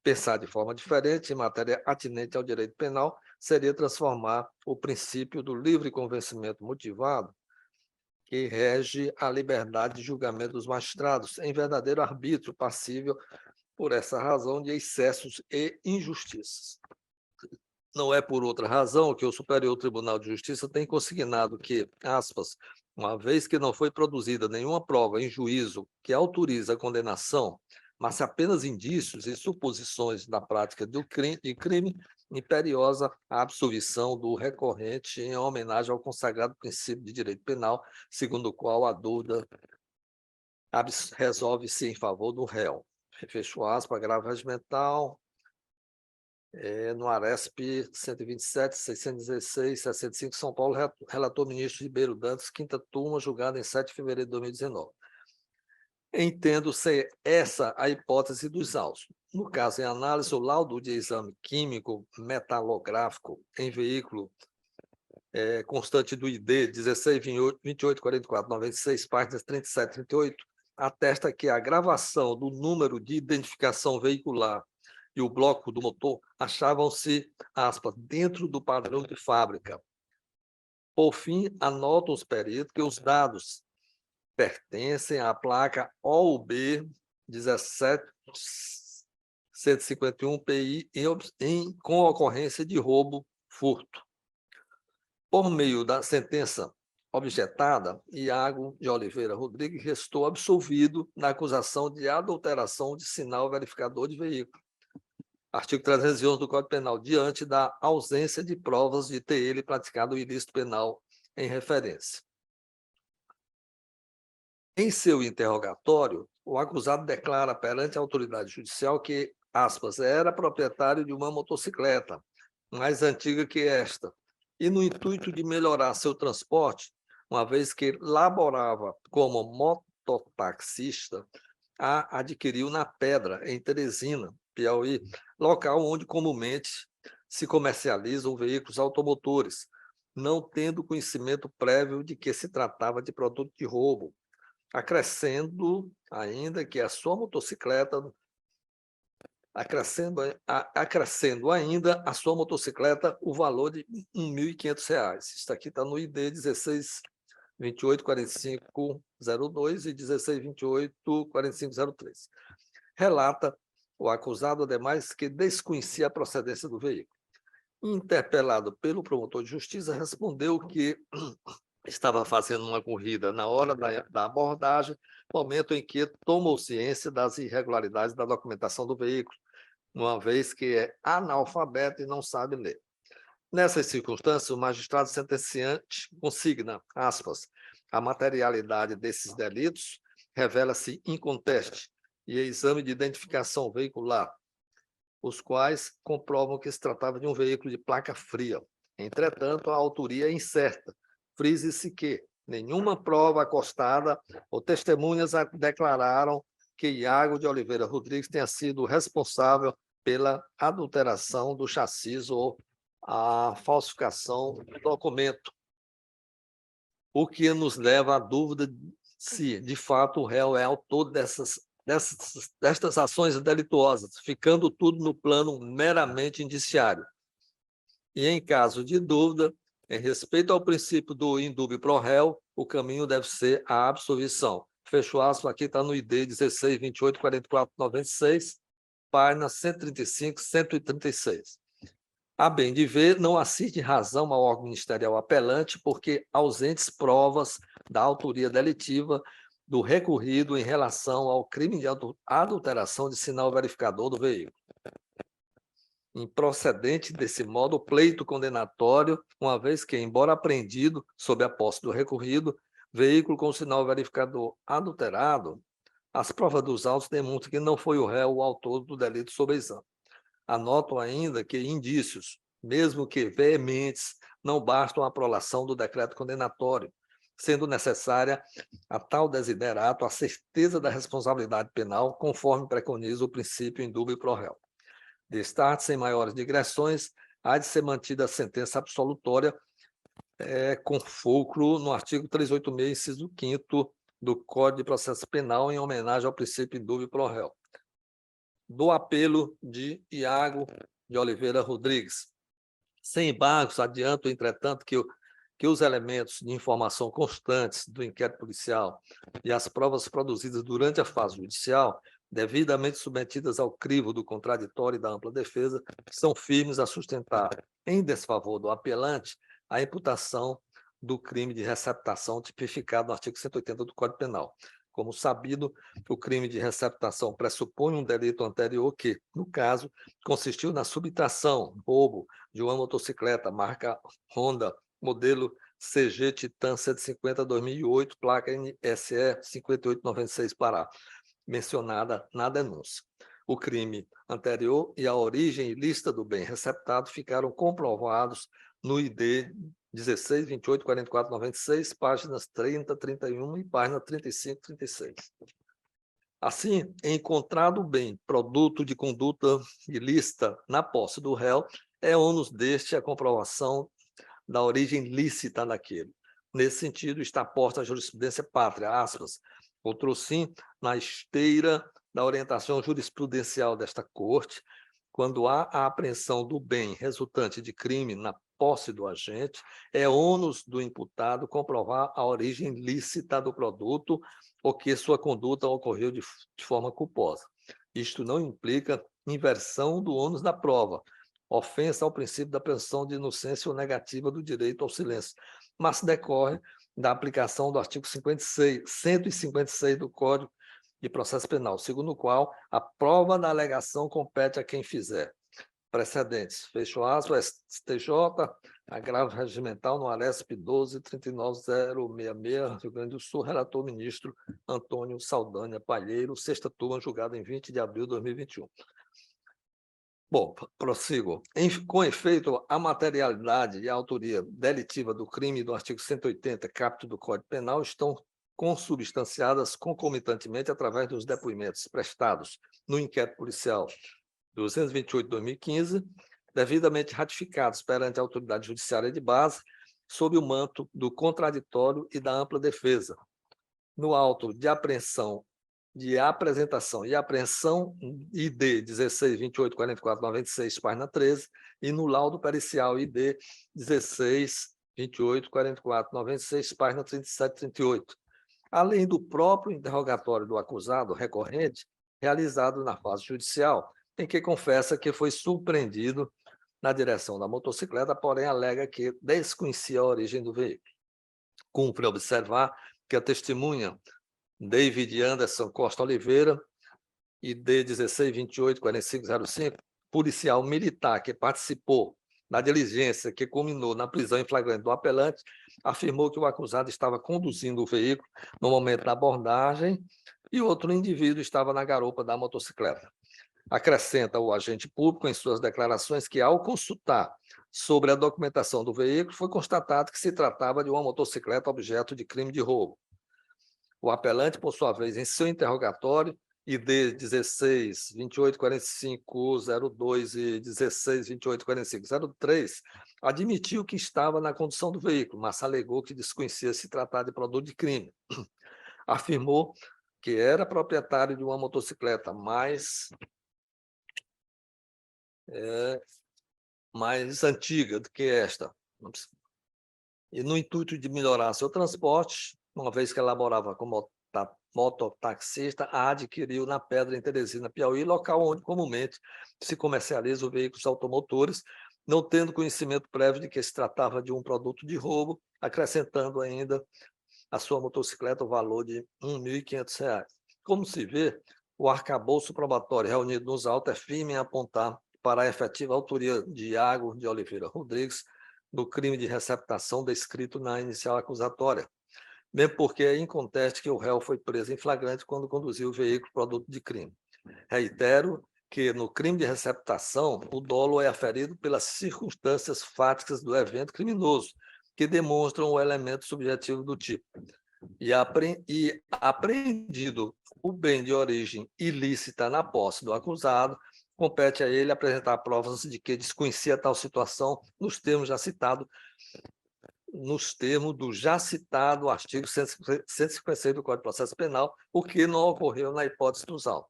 Pensar de forma diferente, em matéria atinente ao direito penal, seria transformar o princípio do livre convencimento motivado, que rege a liberdade de julgamento dos magistrados, em verdadeiro arbítrio passível, por essa razão, de excessos e injustiças. Não é por outra razão que o Superior Tribunal de Justiça tem consignado que, aspas, uma vez que não foi produzida nenhuma prova em juízo que autorize a condenação, mas apenas indícios e suposições da prática de crime, imperiosa a absolvição do recorrente em homenagem ao consagrado princípio de direito penal, segundo o qual a dúvida resolve-se em favor do réu. Fecho aspas, agravo regimental, no Aresp 127, 616, 65, São Paulo, relator ministro Ribeiro Dantas, quinta turma, julgado em 7 de fevereiro de 2019. Entendo ser essa a hipótese dos autos. No caso em análise, o laudo de exame químico metalográfico em veículo constante do ID 16, 28, 44, 96, páginas 37 e 38, atesta que a gravação do número de identificação veicular e o bloco do motor achavam-se, aspas, dentro do padrão de fábrica. Por fim, anotam os peritos que os dados pertencem à placa OUB 17.151 PI com ocorrência de roubo, furto. Por meio da sentença objetada, Iago de Oliveira Rodrigues restou absolvido na acusação de adulteração de sinal verificador de veículo. Artigo 311 do Código Penal, diante da ausência de provas de ter ele praticado o ilícito penal em referência. Em seu interrogatório, o acusado declara perante a autoridade judicial que, aspas, era proprietário de uma motocicleta, mais antiga que esta, e no intuito de melhorar seu transporte, uma vez que laborava como mototaxista, a adquiriu na Pedra, em Teresina, Piauí, local onde comumente se comercializam veículos automotores, não tendo conhecimento prévio de que se tratava de produto de roubo, acrescendo ainda que a sua motocicleta acrescendo ainda a sua motocicleta o valor de R$ 1.500. Isso aqui está no ID 16284502 e 16284503. Relata o acusado, ademais, que desconhecia a procedência do veículo. Interpelado pelo promotor de justiça, respondeu que estava fazendo uma corrida na hora da abordagem, momento em que tomou ciência das irregularidades da documentação do veículo, uma vez que é analfabeto e não sabe ler. Nessas circunstâncias, o magistrado sentenciante consigna, aspas, a materialidade desses delitos revela-se inconteste e exame de identificação veicular, os quais comprovam que se tratava de um veículo de placa fria. Entretanto, a autoria é incerta. Frise-se que nenhuma prova acostada ou testemunhas declararam que Iago de Oliveira Rodrigues tenha sido responsável pela adulteração do chassis ou a falsificação do documento, o que nos leva à dúvida se, de fato, o réu é autor destas ações delituosas, ficando tudo no plano meramente indiciário. E, em caso de dúvida, em respeito ao princípio do indúbio pro réu, o caminho deve ser a absolvição. Fecho aspas, aqui está no ID 16, 28, 44, 96, páginas 135, 136. A bem de ver, não assiste razão ao órgão ministerial apelante, porque ausentes provas da autoria delitiva do recorrido em relação ao crime de adulteração de sinal verificador do veículo. Improcedente desse modo o pleito condenatório, uma vez que, embora apreendido sob a posse do recorrido, veículo com sinal verificador adulterado, as provas dos autos demonstram que não foi o réu o autor do delito sob exame. Anoto ainda que indícios, mesmo que veementes, não bastam à prolação do decreto condenatório, sendo necessária a tal desiderato a certeza da responsabilidade penal, conforme preconiza o princípio indúbio pro réu. Destarte, sem maiores digressões, há de ser mantida a sentença absolutória com fulcro no artigo 386, inciso 5º do Código de Processo Penal, em homenagem ao princípio indúbio pro réu. Do apelo de Iago de Oliveira Rodrigues. Sem embargos, adianto, entretanto, que os elementos de informação constantes do inquérito policial e as provas produzidas durante a fase judicial, devidamente submetidas ao crivo do contraditório e da ampla defesa, são firmes a sustentar, em desfavor do apelante, a imputação do crime de receptação tipificado no artigo 180 do Código Penal. Como sabido, o crime de receptação pressupõe um delito anterior que, no caso, consistiu na subtração, roubo de uma motocicleta marca Honda, modelo CG Titan 150-2008, placa NSE 5896 Pará, mencionada na denúncia. O crime anterior e a origem ilícita do bem receptado ficaram comprovados no ID 16, 28, 44, 96, páginas 30, 31 e página 35, 36. Assim, encontrado o bem, produto de conduta ilícita na posse do réu, é ônus deste a comprovação da origem lícita daquele. Nesse sentido, está posta a jurisprudência pátria, aspas, outrossim, na esteira da orientação jurisprudencial desta Corte, quando há a apreensão do bem resultante de crime na posse do agente, é ônus do imputado comprovar a origem lícita do produto ou que sua conduta ocorreu de forma culposa. Isto não implica inversão do ônus da prova, ofensa ao princípio da presunção de inocência ou negativa do direito ao silêncio, mas decorre da aplicação do artigo 156 do Código de Processo Penal, segundo o qual a prova da alegação compete a quem fizer. Precedentes. Fecho aspas, STJ, agravo regimental no ARESP 12.39066, Rio Grande do Sul, relator ministro Antônio Saldanha Palheiro, sexta turma, julgada em 20 de abril de 2021. Bom, prossigo. Com efeito, a materialidade e a autoria delitiva do crime do artigo 180, caput do Código Penal, estão consubstanciadas concomitantemente através dos depoimentos prestados no inquérito policial 228/2015, devidamente ratificados perante a autoridade judiciária de base, sob o manto do contraditório e da ampla defesa. No auto de apreensão, de apresentação e apreensão ID 16, 28, 44, 96, página 13, e no laudo pericial ID 16, 28, 44, 96, página 37, 38. Além do próprio interrogatório do acusado recorrente, realizado na fase judicial, em que confessa que foi surpreendido na direção da motocicleta, porém alega que desconhecia a origem do veículo. Cumpre observar que a testemunha David Anderson Costa Oliveira, ID 16, 28, 45, 05, policial militar que participou da diligência que culminou na prisão em flagrante do apelante, afirmou que o acusado estava conduzindo o veículo no momento da abordagem e outro indivíduo estava na garupa da motocicleta. Acrescenta o agente público em suas declarações que, ao consultar sobre a documentação do veículo, foi constatado que se tratava de uma motocicleta objeto de crime de roubo. O apelante, por sua vez, em seu interrogatório, ID 16, 28, 45, 02 e 16, 28, 45, 03, admitiu que estava na condução do veículo, mas alegou que desconhecia se tratar de produto de crime. Afirmou que era proprietário de uma motocicleta mais antiga do que esta, e no intuito de melhorar seu transporte, uma vez que elaborava como mototaxista, a adquiriu na Pedra, em Teresina, Piauí, local onde comumente se comercializam veículos automotores, não tendo conhecimento prévio de que se tratava de um produto de roubo, acrescentando ainda a sua motocicleta o valor de R$ 1.500. Como se vê, o arcabouço probatório reunido nos autos é firme em apontar para a efetiva autoria de Iago de Oliveira Rodrigues do crime de receptação descrito na inicial acusatória, mesmo porque é inconteste que o réu foi preso em flagrante quando conduziu o veículo produto de crime. Reitero que, no crime de receptação, o dolo é aferido pelas circunstâncias fáticas do evento criminoso, que demonstram o elemento subjetivo do tipo. E apreendido o bem de origem ilícita na posse do acusado, compete a ele apresentar provas de que desconhecia tal situação nos termos do já citado artigo 156 do Código de Processo Penal, o que não ocorreu na hipótese dos autos.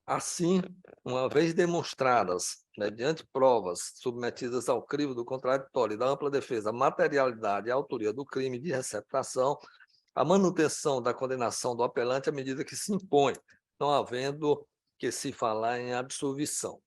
Assim, uma vez demonstradas, mediante provas submetidas ao crivo do contraditório e da ampla defesa, a materialidade e a autoria do crime de receptação, a manutenção da condenação do apelante à medida que se impõe, não havendo que se falar em absolvição.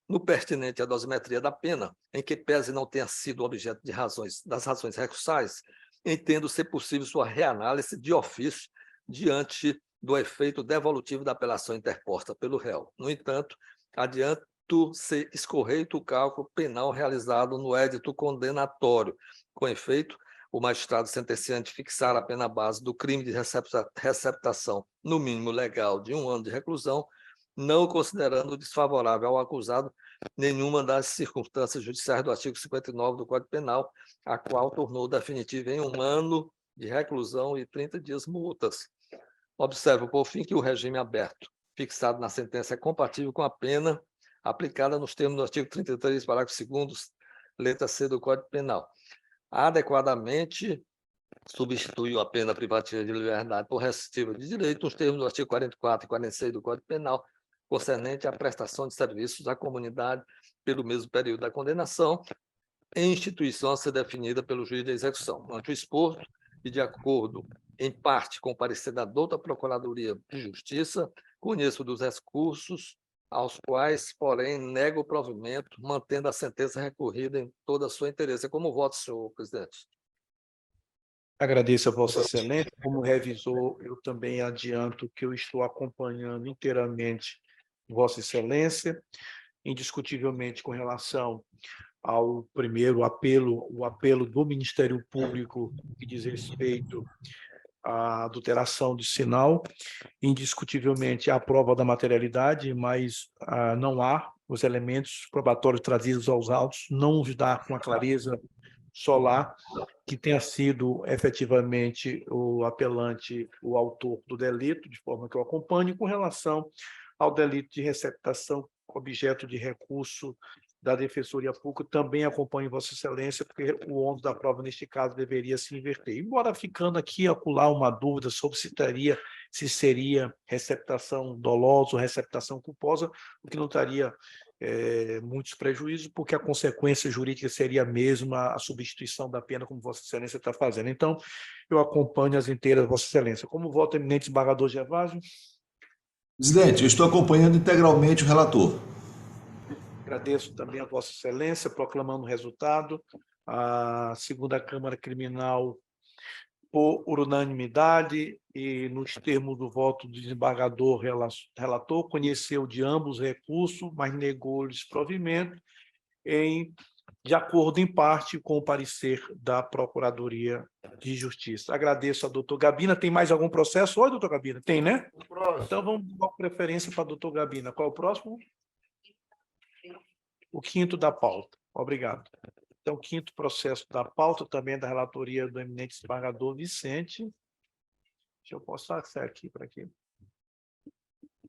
No pertinente à dosimetria da pena, em que pese não tenha sido objeto das razões recursais, entendo ser possível sua reanálise de ofício diante do efeito devolutivo da apelação interposta pelo réu. No entanto, adianto ser escorreito o cálculo penal realizado no édito condenatório. Com efeito, o magistrado sentenciante fixar a pena base do crime de receptação, no mínimo legal, de 1 ano de reclusão, não considerando desfavorável ao acusado nenhuma das circunstâncias judiciais do artigo 59 do Código Penal, a qual tornou definitiva em 1 ano de reclusão e 30 dias multas. Observo, por fim, que o regime aberto fixado na sentença é compatível com a pena aplicada nos termos do artigo 33, parágrafo 2º, letra C do Código Penal. Adequadamente, substituiu a pena privativa de liberdade por restritiva de direito nos termos do artigo 44 e 46 do Código Penal, concernente à prestação de serviços à comunidade pelo mesmo período da condenação, em instituição a ser definida pelo juiz de execução. Ante o exposto, e de acordo, em parte, com o parecer da douta Procuradoria de Justiça, conheço dos recursos aos quais, porém, nego o provimento, mantendo a sentença recorrida em toda a sua interesse. Como voto, senhor presidente? Agradeço a Vossa Excelência. Como revisor, eu também adianto que eu estou acompanhando inteiramente Vossa Excelência, indiscutivelmente com relação ao primeiro apelo, o apelo do Ministério Público que diz respeito à adulteração de sinal, indiscutivelmente a prova da materialidade, mas não há os elementos probatórios trazidos aos autos, não os dá com a clareza solar que tenha sido efetivamente o apelante, o autor do delito, de forma que eu acompanhe, com relação ao delito de receptação objeto de recurso da Defensoria Pública, também acompanho Vossa Excelência, porque o ônus da prova, neste caso, deveria se inverter. Embora ficando aqui acolá uma dúvida sobre se seria receptação dolosa ou receptação culposa, o que não estaria muitos prejuízos, porque a consequência jurídica seria a mesma, a substituição da pena, como Vossa Excelência está fazendo. Então, eu acompanho as inteiras, Vossa Excelência. Como voto, eminente desembargador Gervásio? Presidente, eu estou acompanhando integralmente o relator. Agradeço também a Vossa Excelência, proclamando o resultado. A segunda Câmara Criminal, por unanimidade e nos termos do voto do desembargador relator, conheceu de ambos recursos, mas negou-lhes provimento, de acordo em parte com o parecer da Procuradoria de Justiça. Agradeço ao doutor Gabina. Tem mais algum processo? Oi, doutor Gabina. Tem, né? Então vamos dar preferência para o doutor Gabina. Qual é o próximo? O quinto da pauta. Obrigado. Então, o quinto processo da pauta também é da relatoria do eminente desembargador Vicente. Deixa eu postar aqui para aqui.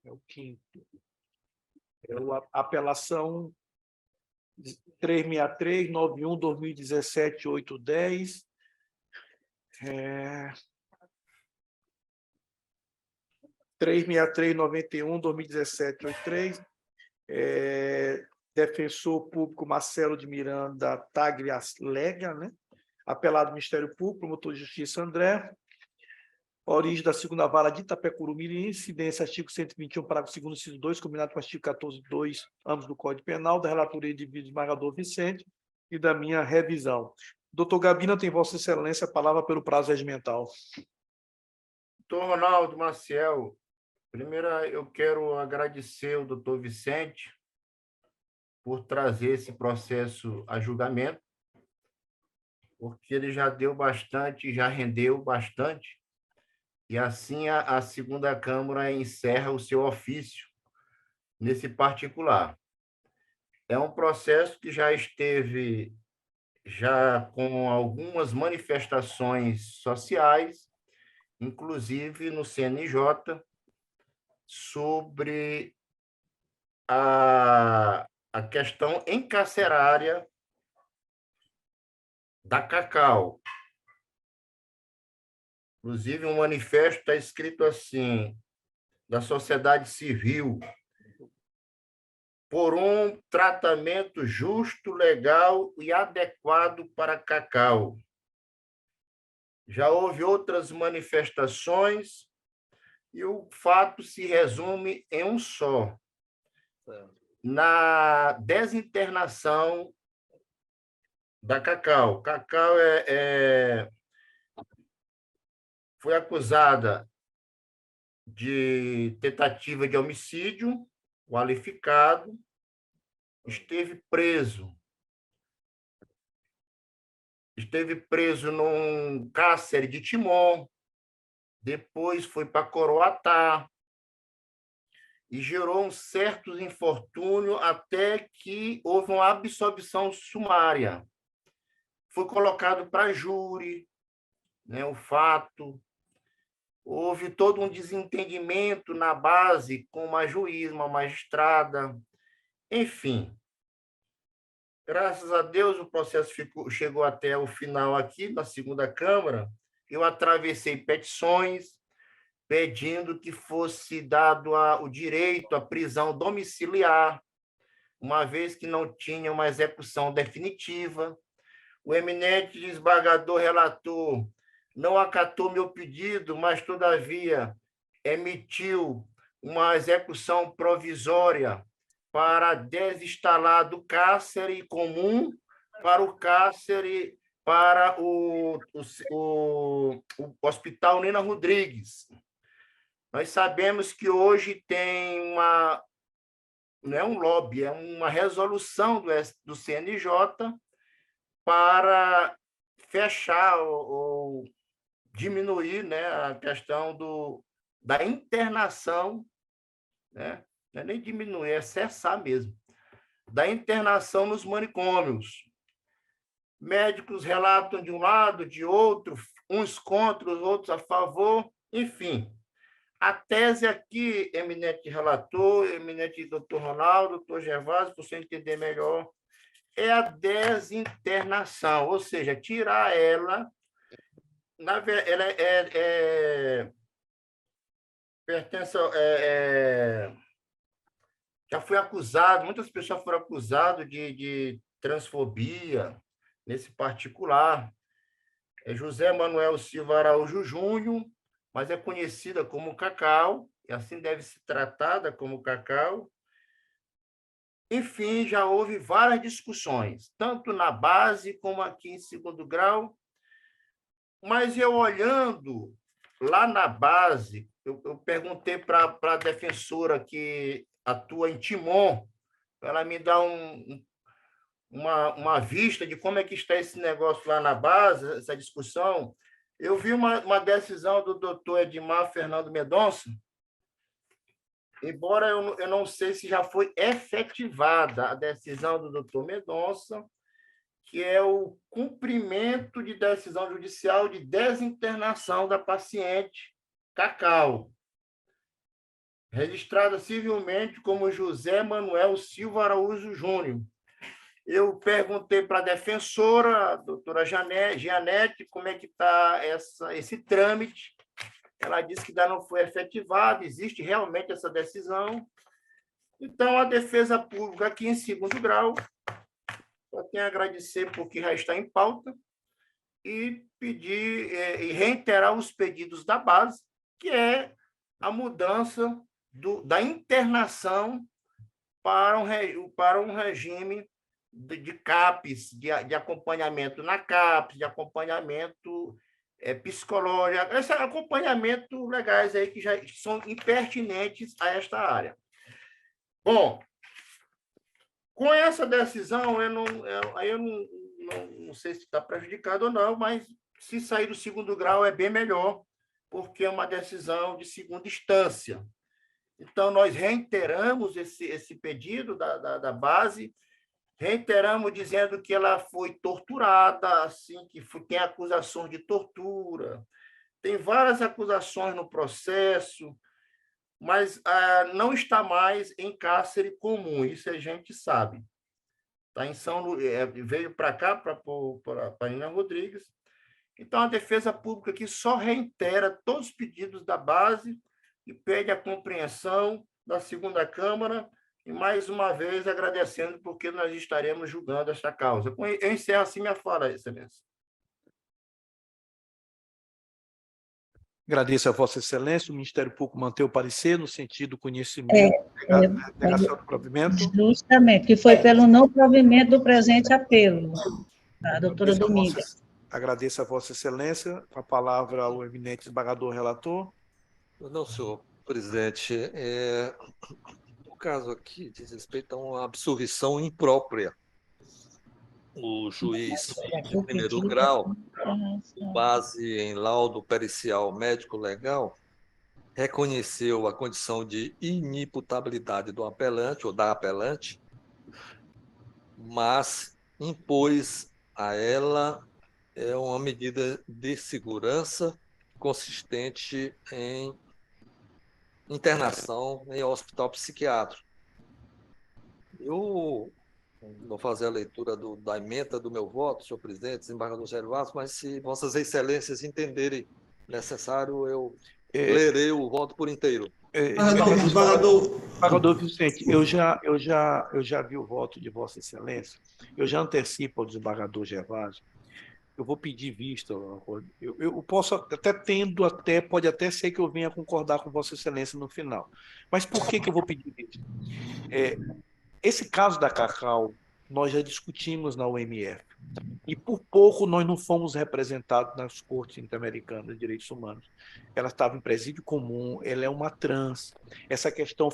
É o quinto. É a apelação 363-91-2017-810. 363-91-2017-83. Defensor Público Marcelo de Miranda Taglialega, né? Apelado do Ministério Público, promotor de Justiça André. Origem da segunda vara de Itapecuru-Mirim, incidência artigo 121, parágrafo 2º, inciso 2, combinado com o artigo 14.2, ambos do Código Penal, da relatoria de desembargador Vicente e da minha revisão. Doutor Gabina, tem Vossa Excelência a palavra pelo prazo regimental. Doutor Ronaldo Maciel, primeiro eu quero agradecer ao doutor Vicente por trazer esse processo a julgamento, porque ele já deu bastante, já rendeu bastante, e assim a segunda Câmara encerra o seu ofício nesse particular. É um processo que já esteve com algumas manifestações sociais, inclusive no CNJ, sobre a questão encarcerária da Cacau. Inclusive, um manifesto está escrito assim, da sociedade civil, por um tratamento justo, legal e adequado para Cacau. Já houve outras manifestações e o fato se resume em um só. Na desinternação da Cacau. Cacau foi acusada de tentativa de homicídio qualificado, esteve preso num cárcere de Timon, depois foi para Coroatá, e gerou um certo infortúnio até que houve uma absolvição sumária. Foi colocado para júri, né, o fato, houve todo um desentendimento na base com uma juíza, uma magistrada, enfim. Graças a Deus, o processo chegou até o final aqui, na segunda Câmara. Eu atravessei petições pedindo que fosse dado o direito à prisão domiciliar, uma vez que não tinha uma execução definitiva. O eminente desembargador relator não acatou meu pedido, mas, todavia, emitiu uma execução provisória para desinstalar do cárcere comum para o cárcere, para o Hospital Nina Rodrigues. Nós sabemos que hoje tem não é um lobby, é uma resolução do CNJ para fechar ou diminuir, né, a questão da internação, né? Não é nem diminuir, é cessar mesmo, da internação nos manicômios. Médicos relatam de um lado, de outro, uns contra, os outros a favor, enfim. A tese aqui, eminente relator, eminente doutor Ronaldo, doutor Gervásio, para você entender melhor, é a desinternação, ou seja, tirar ela, ela pertence, já foi acusado, muitas pessoas foram acusadas de transfobia nesse particular. José Manuel Silva Araújo Júnior, mas é conhecida como Cacau, e assim deve ser tratada como Cacau. Enfim, já houve várias discussões, tanto na base como aqui em segundo grau, mas eu olhando lá na base, eu perguntei para a defensora que atua em Timon, para ela me dar uma vista de como é que está esse negócio lá na base, essa discussão. Eu vi uma decisão do doutor Edmar Fernando Mendonça, embora eu não sei se já foi efetivada a decisão do doutor Mendonça, que é o cumprimento de decisão judicial de desinternação da paciente Cacau, registrada civilmente como José Manuel Silva Araújo Júnior. Eu perguntei para a defensora, a doutora Gianete, como é que está esse trâmite. Ela disse que ainda não foi efetivado, existe realmente essa decisão. Então, a defesa pública aqui em segundo grau, só tenho a agradecer porque já está em pauta e pedir e reiterar os pedidos da base, que é a mudança da internação para um regime de CAPS, de acompanhamento na CAPS, de acompanhamento psicológico, esse acompanhamento legais aí que já são impertinentes a esta área. Bom, com essa decisão, eu não sei se está prejudicado ou não, mas se sair do segundo grau é bem melhor, porque é uma decisão de segunda instância. Então, nós reiteramos esse pedido da base, reiteramos dizendo que ela foi torturada, assim, que tem acusações de tortura, tem várias acusações no processo, mas não está mais em cárcere comum, isso a gente sabe. Tá em veio para cá, para Nina Rodrigues. Então, a defesa pública aqui só reitera todos os pedidos da base e pede a compreensão da segunda Câmara, e, mais uma vez, agradecendo porque nós estaremos julgando esta causa. Eu encerro assim minha fala, Excelência. Agradeço a Vossa Excelência. O Ministério Público mantém o parecer no sentido do conhecimento da negação do provimento. Justamente, que foi pelo não provimento do presente apelo, a doutora Domingas. Agradeço a Vossa Excelência. Com a palavra ao eminente desembargador relator. Não, senhor presidente. O caso aqui diz respeito a uma absolvição imprópria. O juiz de primeiro grau, com base em laudo pericial médico-legal, reconheceu a condição de inimputabilidade do apelante ou da apelante, mas impôs a ela uma medida de segurança consistente em internação em hospital psiquiátrico. Eu vou fazer a leitura da ementa do meu voto, senhor presidente, desembargador Jair Vasco, mas se vossas excelências entenderem necessário, eu lerei o voto por inteiro. Desembargador Vicente, eu já vi o voto de Vossa Excelência, eu já antecipo ao desembargador Gervásio, eu vou pedir vista, eu posso pode até ser que eu venha concordar com Vossa Excelência no final. Mas por que eu vou pedir vista? Esse caso da Cacau, nós já discutimos na UMF. E por pouco nós não fomos representados nas Cortes Interamericas de Direitos Humanos. Ela estava em presídio comum, ela é uma trans. Essa questão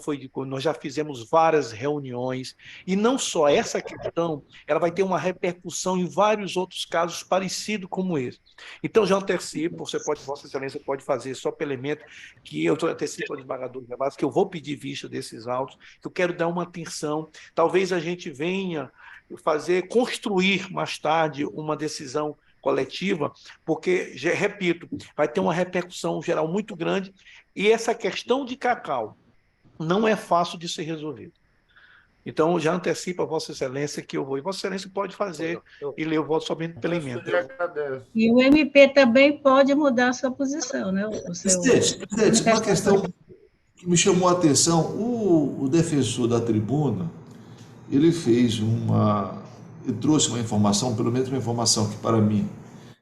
nós já fizemos várias reuniões, e não só essa questão, ela vai ter uma repercussão em vários outros casos parecidos como esse. Então, já antecipo, Vossa Excelência pode fazer só pelo elemento que eu antecipo ao desembargador Gervásio, que eu vou pedir vista desses autos, que eu quero dar uma atenção. Talvez a gente venha construir mais tarde uma decisão coletiva, porque, repito, vai ter uma repercussão geral muito grande, e essa questão de Cacau não é fácil de ser resolvida. Então, já antecipo a Vossa Excelência que eu vou, e Vossa Excelência pode fazer e ler o voto somente pela emenda. E o MP também pode mudar a sua posição, né? Presidente, uma questão que me chamou a atenção, o defensor da tribuna, ele trouxe uma informação, pelo menos uma informação que para mim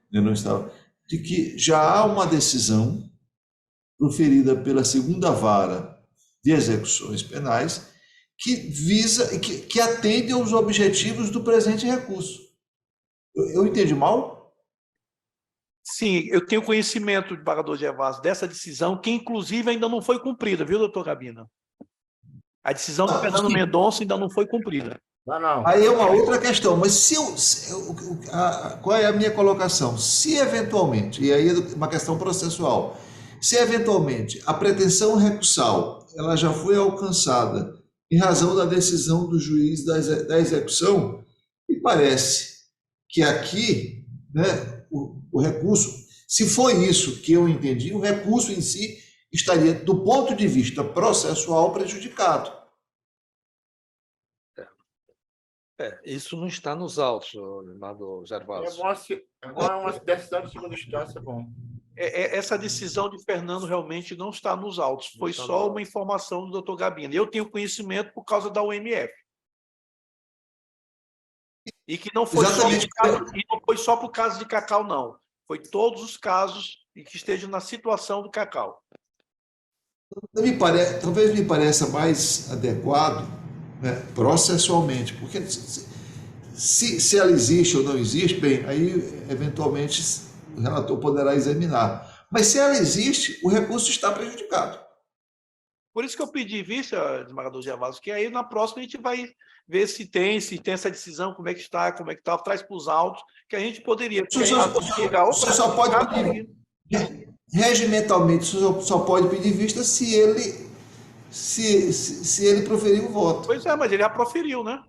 não estava, de que já há uma decisão proferida pela segunda vara de execuções penais que visa, que atende aos objetivos do presente recurso. Eu entendi mal? Sim, eu tenho conhecimento, desembargador Gervásio, dessa decisão, que inclusive ainda não foi cumprida, viu, doutor Gabina? A decisão do Fernando Mendonça ainda não foi cumprida. Não. Aí é uma outra questão, mas qual é a minha colocação? Se eventualmente, e aí é uma questão processual, se eventualmente a pretensão recursal ela já foi alcançada em razão da decisão do juiz da execução, me parece que aqui, né, o recurso, se foi isso que eu entendi, o recurso em si estaria, do ponto de vista processual, prejudicado. Isso não está nos autos, senador Gervásio. Agora é uma decisão de segunda instância, bom. Essa decisão de Fernando realmente não está nos autos, foi só uma informação do doutor Gabina. Eu tenho conhecimento por causa da UMF. E que não foi só por caso de Cacau, não. Foi todos os casos e que estejam na situação do Cacau. Talvez me pareça mais adequado, né, processualmente, porque se ela existe ou não existe, bem, aí eventualmente o relator poderá examinar. Mas se ela existe, o recurso está prejudicado. Por isso que eu pedi vista, desembargador Gervásio, que aí na próxima a gente vai ver se tem essa decisão, como é que está, traz para os autos, que a gente poderia. Você só pode pedir, regimentalmente, só pode pedir vista se ele proferir o voto. Pois é, mas ele já proferiu, né?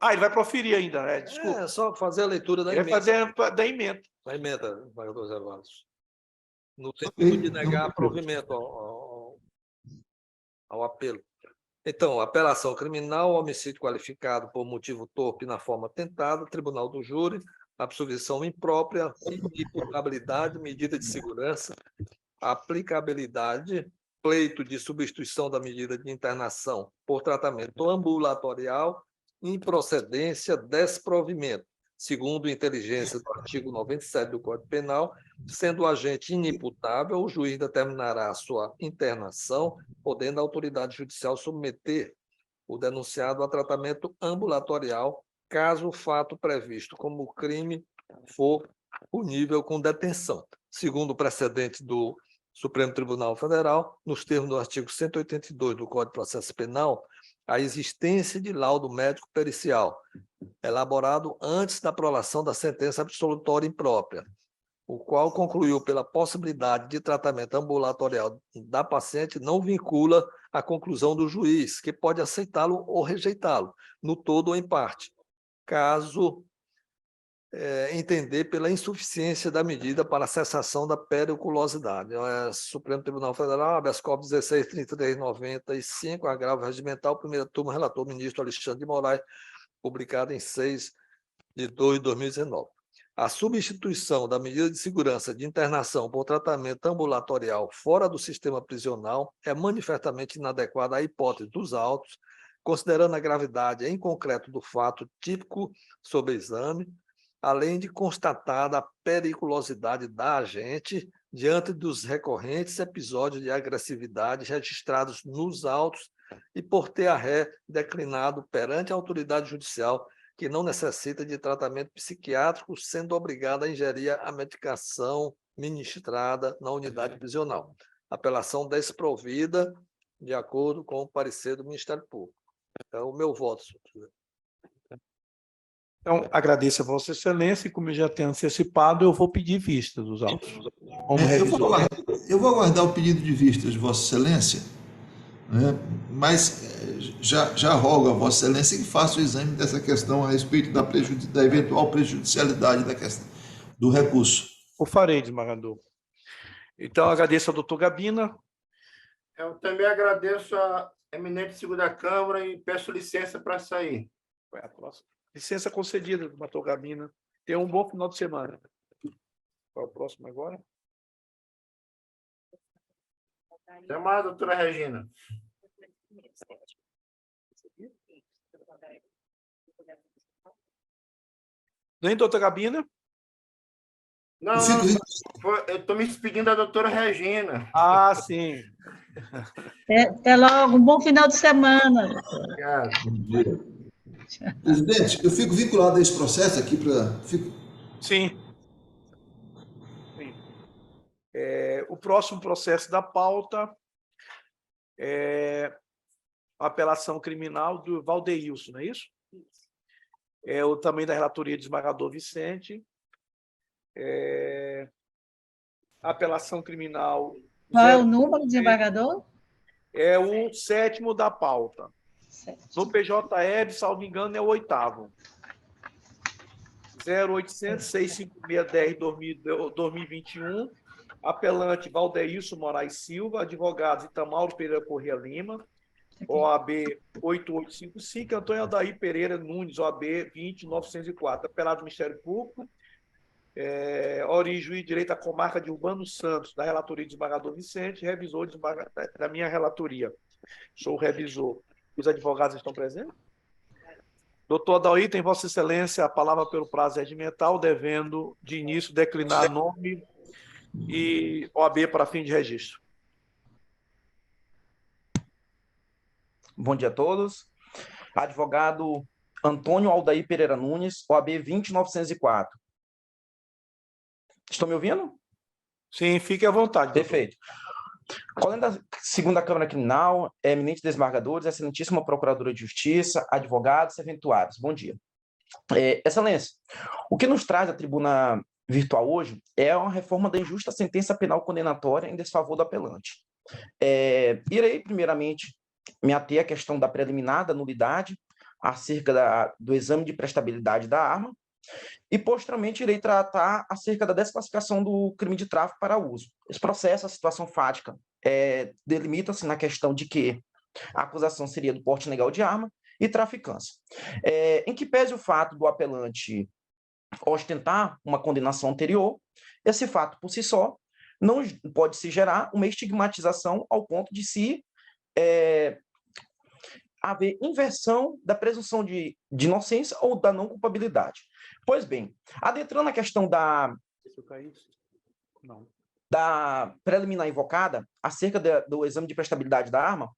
Ele vai proferir ainda, né? Desculpa. É só fazer a leitura da emenda. Ele vai fazer da emenda. Da emenda, desembargador Gervásio. No sentido de negar provimento ao apelo. Então, apelação criminal, homicídio qualificado por motivo torpe na forma tentada, tribunal do júri, absolvição imprópria, imputabilidade, medida de segurança, aplicabilidade, pleito de substituição da medida de internação por tratamento ambulatorial, improcedência, desprovimento, segundo inteligência do artigo 97 do Código Penal, sendo o agente inimputável, o juiz determinará a sua internação, podendo a autoridade judicial submeter o denunciado a tratamento ambulatorial, caso o fato previsto como crime for punível com detenção. Segundo o precedente do Supremo Tribunal Federal, nos termos do artigo 182 do Código de Processo Penal, a existência de laudo médico pericial, elaborado antes da prolação da sentença absolutória imprópria, o qual concluiu pela possibilidade de tratamento ambulatorial da paciente, não vincula a conclusão do juiz, que pode aceitá-lo ou rejeitá-lo, no todo ou em parte. Caso entender pela insuficiência da medida para a cessação da periculosidade. Supremo Tribunal Federal, habeas corpus 16.3395, agravo regimental, primeira turma, relator ministro Alexandre de Moraes, publicado em 6 de 2 de 2019. A substituição da medida de segurança de internação por tratamento ambulatorial fora do sistema prisional é manifestamente inadequada à hipótese dos autos, considerando a gravidade em concreto do fato típico sob exame, além de constatada a periculosidade da agente diante dos recorrentes episódios de agressividade registrados nos autos e por ter a ré declinado perante a autoridade judicial que não necessita de tratamento psiquiátrico, sendo obrigada a ingerir a medicação ministrada na unidade prisional. Apelação desprovida de acordo com o parecer do Ministério Público. É o meu voto, senhor presidente. Então, agradeço a Vossa Excelência e, como eu já tenho antecipado, eu vou pedir vista dos autos. Como revisor. Eu vou aguardar o pedido de vistas de Vossa Excelência, né? Mas já rogo a Vossa Excelência que faça o exame dessa questão a respeito da eventual prejudicialidade da questão, do recurso. O farei, desembargador. Então, agradeço ao doutor Gabina. Eu também agradeço a eminente segunda Câmara e peço licença para sair. Qual é a próxima? Licença concedida, doutor Gabina. Tenha um bom final de semana. Qual é o próximo agora? Até mais, doutora Regina. Nem doutor Gabina? Não, eu estou me despedindo da doutora Regina. Ah, sim. Até logo, um bom final de semana. Obrigado. Presidente, eu fico vinculado a esse processo aqui para... Sim. Sim. O próximo processo da pauta é a apelação criminal do Valdeilson, não é isso? Também da relatoria do desembargador Vicente. A apelação criminal... Qual é o número, desembargador? É o 7º da pauta. Certo. No PJE, salvo engano, é o 8º. 0800-656-10-2021. Apelante Valdeilson Moraes Silva, advogados Itamauro Pereira Corrêa Lima, OAB 8855, Antônio Aldair Pereira Nunes, OAB 20904. Apelado do Ministério Público, origem juiz de direito da comarca de Urbano Santos, da relatoria do desembargador Vicente, revisor da minha relatoria. Sou o revisor. Os advogados estão presentes? Doutor Aldair, tem Vossa Excelência a palavra pelo prazo regimental, devendo, de início, declinar nome e OAB para fim de registro. Bom dia a todos. Advogado Antônio Aldair Pereira Nunes, OAB 20904. Estão me ouvindo? Sim, fique à vontade. Doutor. Perfeito. Colendo da segunda Câmara Criminal, eminentes desembargadores, excelentíssima Procuradora de Justiça, advogados e eventuários, bom dia. Excelência, o que nos traz a tribuna virtual hoje é uma reforma da injusta sentença penal condenatória em desfavor do apelante. Irei, primeiramente, me ater à questão da preliminar, da nulidade, acerca do exame de prestabilidade da arma, e, posteriormente, irei tratar acerca da desclassificação do crime de tráfico para uso. Esse processo, a situação fática, delimita-se na questão de que a acusação seria do porte ilegal de arma e traficância. Em que pese o fato do apelante ostentar uma condenação anterior, esse fato, por si só, não pode se gerar uma estigmatização ao ponto de se haver inversão da presunção de inocência ou da não culpabilidade. Pois bem, adentrando a questão da preliminar invocada acerca do exame de prestabilidade da arma,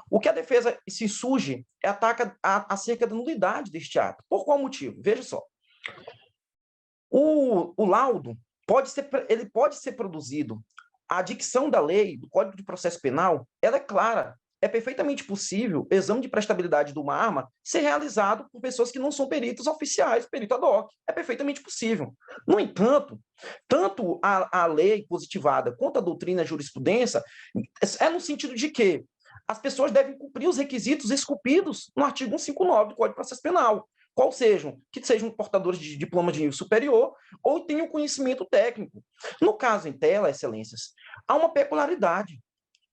o que a defesa se surge ataca acerca da nulidade deste ato. Por qual motivo? Veja só. O laudo pode ser produzido. A dicção da lei, do Código de Processo Penal, ela é clara. É perfeitamente possível o exame de prestabilidade de uma arma ser realizado por pessoas que não são peritos oficiais, perito ad hoc. É perfeitamente possível. No entanto, tanto a lei positivada quanto a doutrina e a jurisprudência é no sentido de que as pessoas devem cumprir os requisitos esculpidos no artigo 159 do Código de Processo Penal, que sejam portadores de diploma de nível superior ou tenham conhecimento técnico. No caso em tela, excelências, há uma peculiaridade.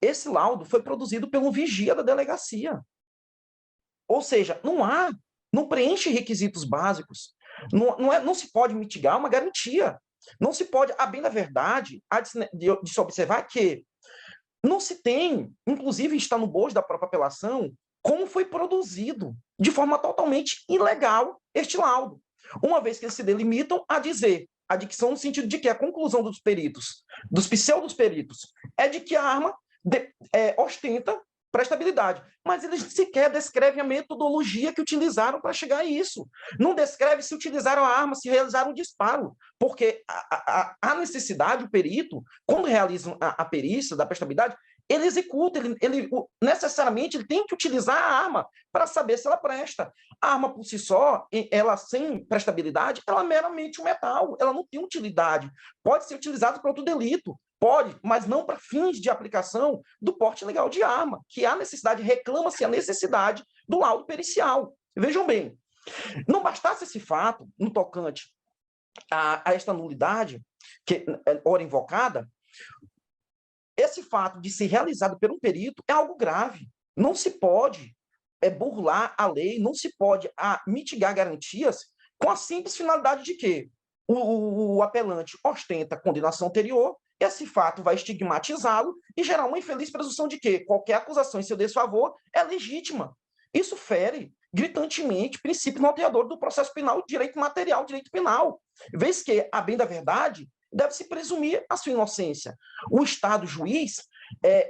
Esse laudo foi produzido pelo vigia da delegacia. Ou seja, não preenche requisitos básicos, não se pode mitigar uma garantia. Não se pode, a bem da verdade, há de se observar que não se tem, inclusive está no bojo da própria apelação, como foi produzido de forma totalmente ilegal este laudo, uma vez que eles se delimitam a dizer, a dicção no sentido de que a conclusão dos peritos, dos pseudos peritos, é de que a arma ostenta prestabilidade, mas eles sequer descrevem a metodologia que utilizaram para chegar a isso. Não descreve se utilizaram a arma, se realizaram um disparo, porque a necessidade, o perito, quando realiza a perícia da prestabilidade, ele executa, necessariamente ele tem que utilizar a arma para saber se ela presta. A arma por si só, ela sem prestabilidade, ela é meramente um metal, ela não tem utilidade. Pode ser utilizada para outro delito, pode, mas não para fins de aplicação do porte ilegal de arma, que há necessidade, reclama-se a necessidade do laudo pericial. Vejam bem, não bastasse esse fato no tocante a esta nulidade, que ora invocada, esse fato de ser realizado por um perito é algo grave. Não se pode burlar a lei, não se pode mitigar garantias com a simples finalidade de que o apelante ostenta condenação anterior, esse fato vai estigmatizá-lo e gerar uma infeliz presunção de que qualquer acusação em seu desfavor é legítima. Isso fere gritantemente princípio norteador do processo penal, direito material, direito penal, vez que, a bem da verdade, deve-se presumir a sua inocência. O Estado juiz,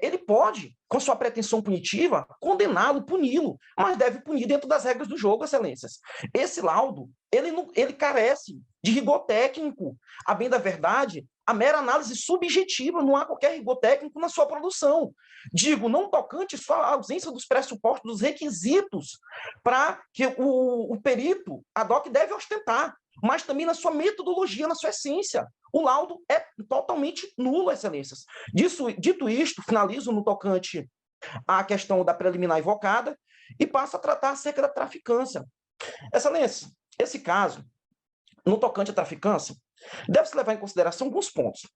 ele pode, com sua pretensão punitiva, condená-lo, puni-lo, mas deve punir dentro das regras do jogo, excelências. Esse laudo, ele carece de rigor técnico. A bem da verdade, a mera análise subjetiva, não há qualquer rigor técnico na sua produção. Digo, não tocante só à ausência dos pressupostos, dos requisitos para que o perito ad hoc deve ostentar, mas também na sua metodologia, na sua essência. O laudo é totalmente nulo, excelências. Dito isto, finalizo no tocante à questão da preliminar invocada e passo a tratar acerca da traficância. Excelência, esse caso, no tocante à traficância, deve-se levar em consideração alguns pontos.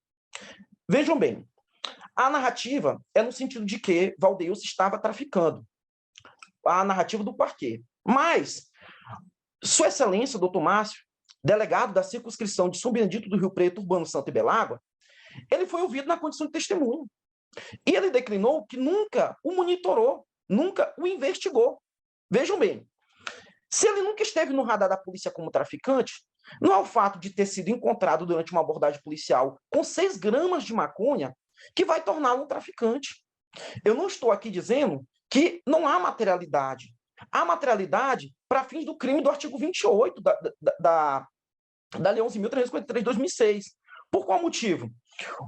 Vejam bem, a narrativa é no sentido de que Valdeilson estava traficando, a narrativa do parquê. Mas, Sua Excelência, doutor Márcio, delegado da circunscrição de São Benedito do Rio Preto, Urbano Santo e Belágua, ele foi ouvido na condição de testemunho. E ele declinou que nunca o monitorou, nunca o investigou. Vejam bem, se ele nunca esteve no radar da polícia como traficante, não é o fato de ter sido encontrado durante uma abordagem policial com 6 gramas de maconha que vai torná-lo um traficante. Eu não estou aqui dizendo que não há materialidade. Há materialidade para fins do crime do artigo 28 da Lei 11.343 de 2006. Por qual motivo?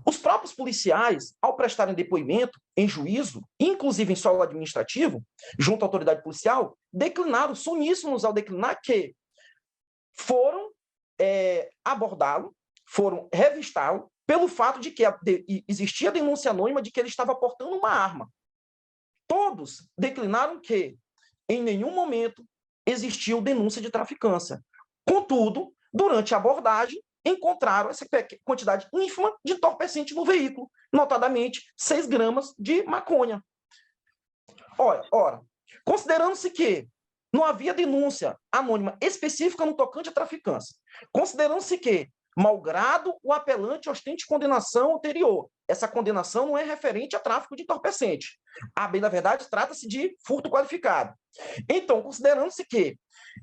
Os próprios policiais, ao prestarem depoimento em juízo, inclusive em solo administrativo, junto à autoridade policial, declinaram, soníssimos ao declinar que foram abordá-lo, foram revistá-lo, pelo fato de que existia denúncia anônima de que ele estava portando uma arma. Todos declinaram que, em nenhum momento, existiu denúncia de traficância. Contudo, durante a abordagem, encontraram essa quantidade ínfima de entorpecente no veículo, notadamente 6 gramas de maconha. Ora, considerando-se que não havia denúncia anônima específica no tocante à traficância, considerando-se que, malgrado o apelante ostente condenação anterior, essa condenação não é referente a tráfico de entorpecente. A bem da verdade, trata-se de furto qualificado. Então, considerando-se que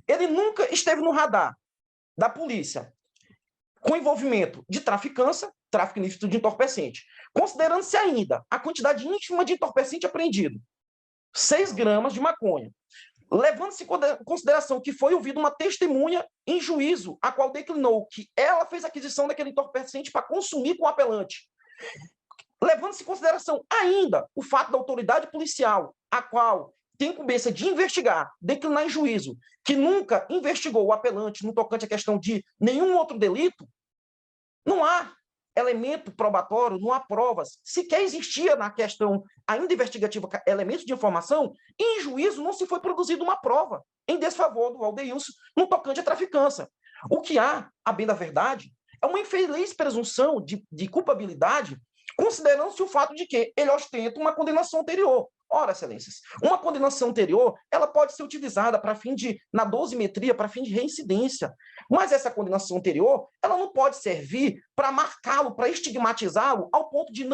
ele nunca esteve no radar da polícia com envolvimento de traficância, tráfico ilícito de entorpecente, considerando-se ainda a quantidade ínfima de entorpecente apreendido, 6 gramas de maconha, levando-se em consideração que foi ouvida uma testemunha em juízo, a qual declinou que ela fez aquisição daquele entorpecente para consumir com o apelante, levando-se em consideração ainda o fato da autoridade policial, a qual tem incumbência de investigar, declinar em juízo, que nunca investigou o apelante no tocante à questão de nenhum outro delito, não há elemento probatório, não há provas, sequer existia na questão ainda investigativa elementos de informação, e em juízo não se foi produzida uma prova em desfavor do Valdeilson no tocante à traficância. O que há, a bem da verdade, é uma infeliz presunção de culpabilidade, considerando-se o fato de que ele ostenta uma condenação anterior. Ora, excelências, uma condenação anterior, ela pode ser utilizada na dosimetria, para fim de reincidência. Mas essa condenação anterior, ela não pode servir para marcá-lo, para estigmatizá-lo, ao ponto de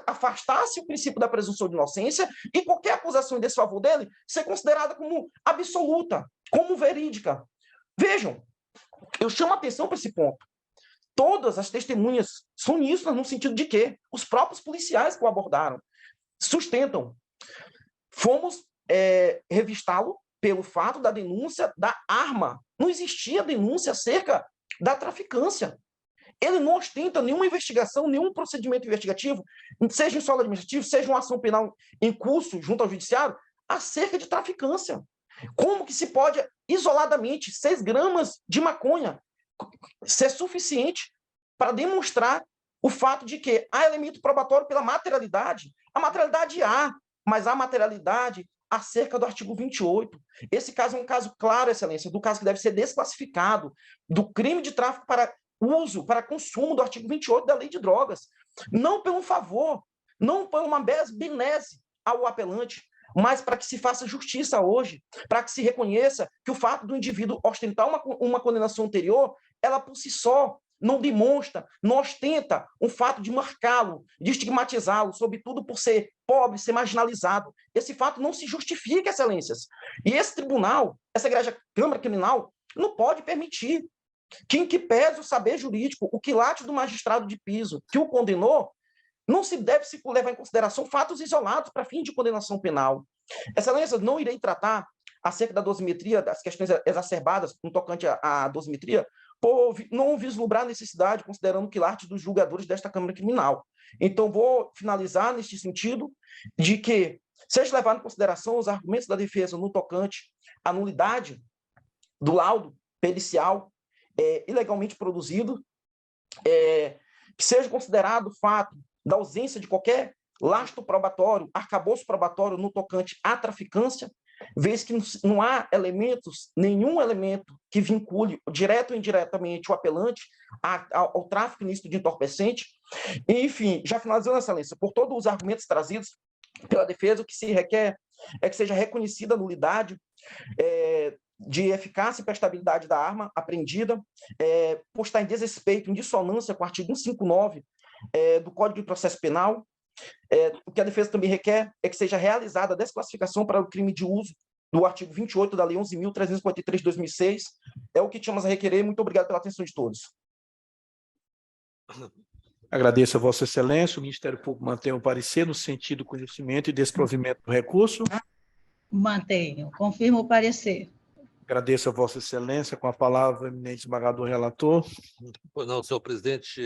afastar-se o princípio da presunção de inocência e qualquer acusação em desfavor dele ser considerada como absoluta, como verídica. Vejam, eu chamo a atenção para esse ponto. Todas as testemunhas são uníssonas no sentido de que os próprios policiais que o abordaram sustentam. Fomos revistá-lo pelo fato da denúncia da arma. Não existia denúncia acerca da traficância. Ele não ostenta nenhuma investigação, nenhum procedimento investigativo, seja em solo administrativo, seja uma ação penal em curso junto ao judiciário, acerca de traficância. Como que se pode, isoladamente, 6 gramas de maconha ser suficiente para demonstrar o fato de que há elemento probatório pela materialidade? A materialidade há, mas há materialidade acerca do artigo 28. Esse caso é um caso claro, excelência, do caso que deve ser desclassificado do crime de tráfico para uso, para consumo do artigo 28 da Lei de Drogas. Não pelo favor, não por uma benese ao apelante, mas para que se faça justiça hoje, para que se reconheça que o fato do indivíduo ostentar uma condenação anterior, ela por si só não demonstra, não ostenta um fato de marcá-lo, de estigmatizá-lo, sobretudo por ser pobre, ser marginalizado. Esse fato não se justifica, excelências. E esse tribunal, essa igreja Câmara Criminal, não pode permitir que, em que pese o saber jurídico, o quilate do magistrado de piso que o condenou, não se deve se levar em consideração fatos isolados para fim de condenação penal. Excelências, não irei tratar acerca da dosimetria, das questões exacerbadas no tocante à dosimetria, por não vislumbrar a necessidade, considerando o quilate dos julgadores desta Câmara Criminal. Então, vou finalizar neste sentido de que seja levado em consideração os argumentos da defesa no tocante à nulidade do laudo pericial ilegalmente produzido, que seja considerado o fato da ausência de qualquer lastro probatório, arcabouço probatório no tocante à traficância, vez que não há nenhum elemento que vincule, direto ou indiretamente, o apelante ao tráfico ilícito de entorpecente. E, enfim, já finalizando, excelência, por todos os argumentos trazidos pela defesa, o que se requer é que seja reconhecida a nulidade de eficácia e prestabilidade da arma apreendida, por estar em desrespeito, em dissonância com o artigo 159 do Código de Processo Penal. O que a defesa também requer é que seja realizada a desclassificação para o crime de uso do artigo 28 da Lei 11.343 de 2006. É o que tínhamos a requerer. Muito obrigado pela atenção de todos. Agradeço a Vossa Excelência. O Ministério Público mantém o parecer no sentido do conhecimento e desprovimento do recurso. Mantenho. Confirmo o parecer. Agradeço a Vossa Excelência. Com a palavra, o eminente desembargador relator. Pois não, senhor presidente,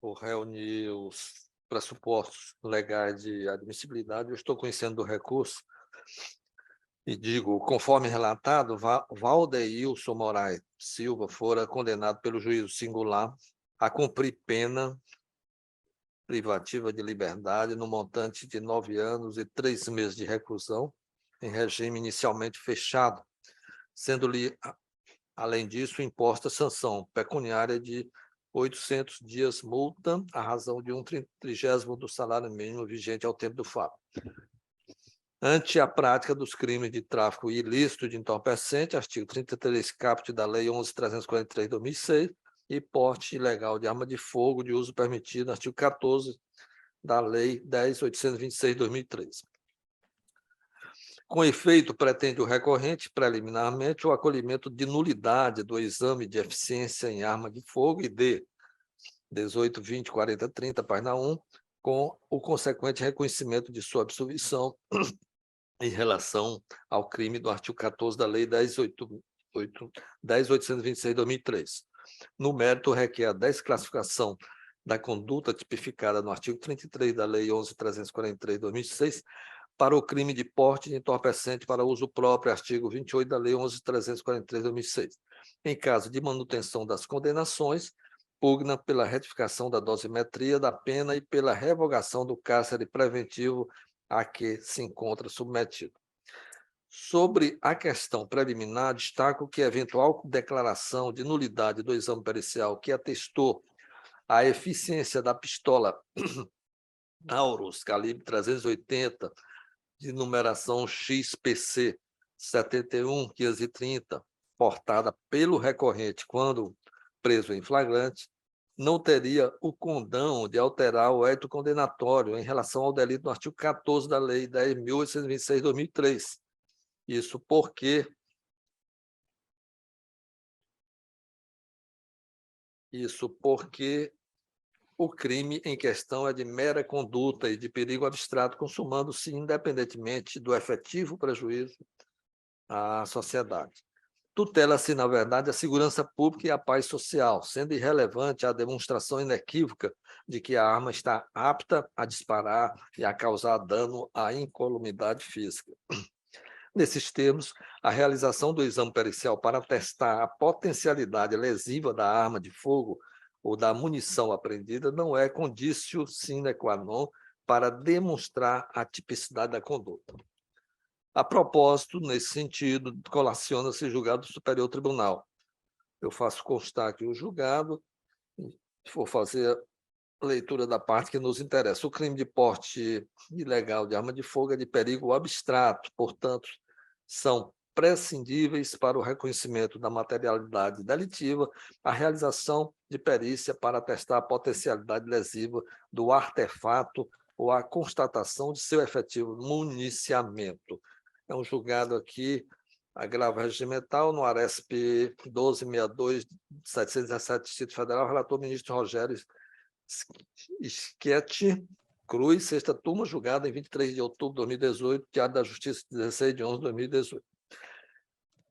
por reunir os pressupostos legais de admissibilidade, eu estou conhecendo do recurso e digo, conforme relatado, Valdeilson Moraes Silva fora condenado pelo juízo singular a cumprir pena privativa de liberdade no montante de 9 anos e 3 meses de reclusão, em regime inicialmente fechado, sendo-lhe, além disso, imposta sanção pecuniária de 800 dias multa, à razão de 1/30 do salário mínimo vigente ao tempo do fato. Ante a prática dos crimes de tráfico ilícito de entorpecente, artigo 33 caput da Lei 11.343 de 2006, e porte ilegal de arma de fogo de uso permitido, artigo 14 da Lei 10.826 de 2003. Com efeito, pretende o recorrente, preliminarmente, o acolhimento de nulidade do exame de eficiência em arma de fogo e de 18, 20, 40, 30, página 1, com o consequente reconhecimento de sua absolvição em relação ao crime do artigo 14 da Lei 10.826 de 2003. No mérito, requer a desclassificação da conduta tipificada no artigo 33 da Lei 11.343 de 2006, para o crime de porte de entorpecente para uso próprio, artigo 28 da Lei 11.343 de 2006. Em caso de manutenção das condenações, pugna pela retificação da dosimetria da pena e pela revogação do cárcere preventivo a que se encontra submetido. Sobre a questão preliminar, destaco que a eventual declaração de nulidade do exame pericial que atestou a eficiência da pistola Taurus, calibre 380, de numeração XPC 71.530, portada pelo recorrente quando preso em flagrante, não teria o condão de alterar o édito condenatório em relação ao delito no artigo 14 da Lei 10.826 de 2003. Isso porque o crime em questão é de mera conduta e de perigo abstrato, consumando-se independentemente do efetivo prejuízo à sociedade. Tutela-se, na verdade, a segurança pública e a paz social, sendo irrelevante a demonstração inequívoca de que a arma está apta a disparar e a causar dano à incolumidade física. Nesses termos, a realização do exame pericial para testar a potencialidade lesiva da arma de fogo ou da munição apreendida não é condício sine qua non para demonstrar a tipicidade da conduta. A propósito, nesse sentido, colaciona-se o julgado do Superior Tribunal. Eu faço constar aqui o julgado, vou fazer a leitura da parte que nos interessa. O crime de porte ilegal de arma de fogo é de perigo abstrato, portanto, são prescindíveis para o reconhecimento da materialidade delitiva a realização de perícia para atestar a potencialidade lesiva do artefato ou a constatação de seu efetivo municiamento. É um julgado aqui, agravo regimental, no ARESP 1262-717, Distrito Federal, relator ministro Rogério Schetti Cruz, sexta turma, julgada em 23 de outubro de 2018, Diário da Justiça, 16 de 11 de 2018.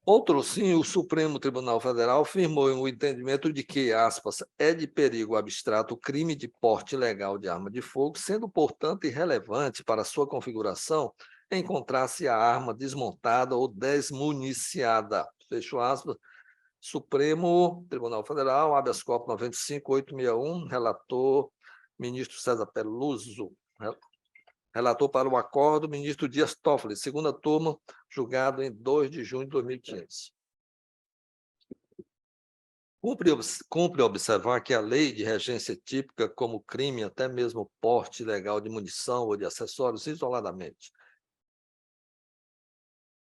Outro sim, o Supremo Tribunal Federal firmou o entendimento de que, aspas, é de perigo abstrato o crime de porte ilegal de arma de fogo, sendo, portanto, irrelevante para sua configuração encontrar-se a arma desmontada ou desmuniciada. Fecho aspas. Supremo Tribunal Federal, habeas corpus 95.861, relator ministro César Peluso, relator para o acordo, ministro Dias Toffoli, segunda turma, julgado em 2 de junho de 2015. Cumpre observar que a lei de regência típica como crime, até mesmo porte ilegal de munição ou de acessórios isoladamente.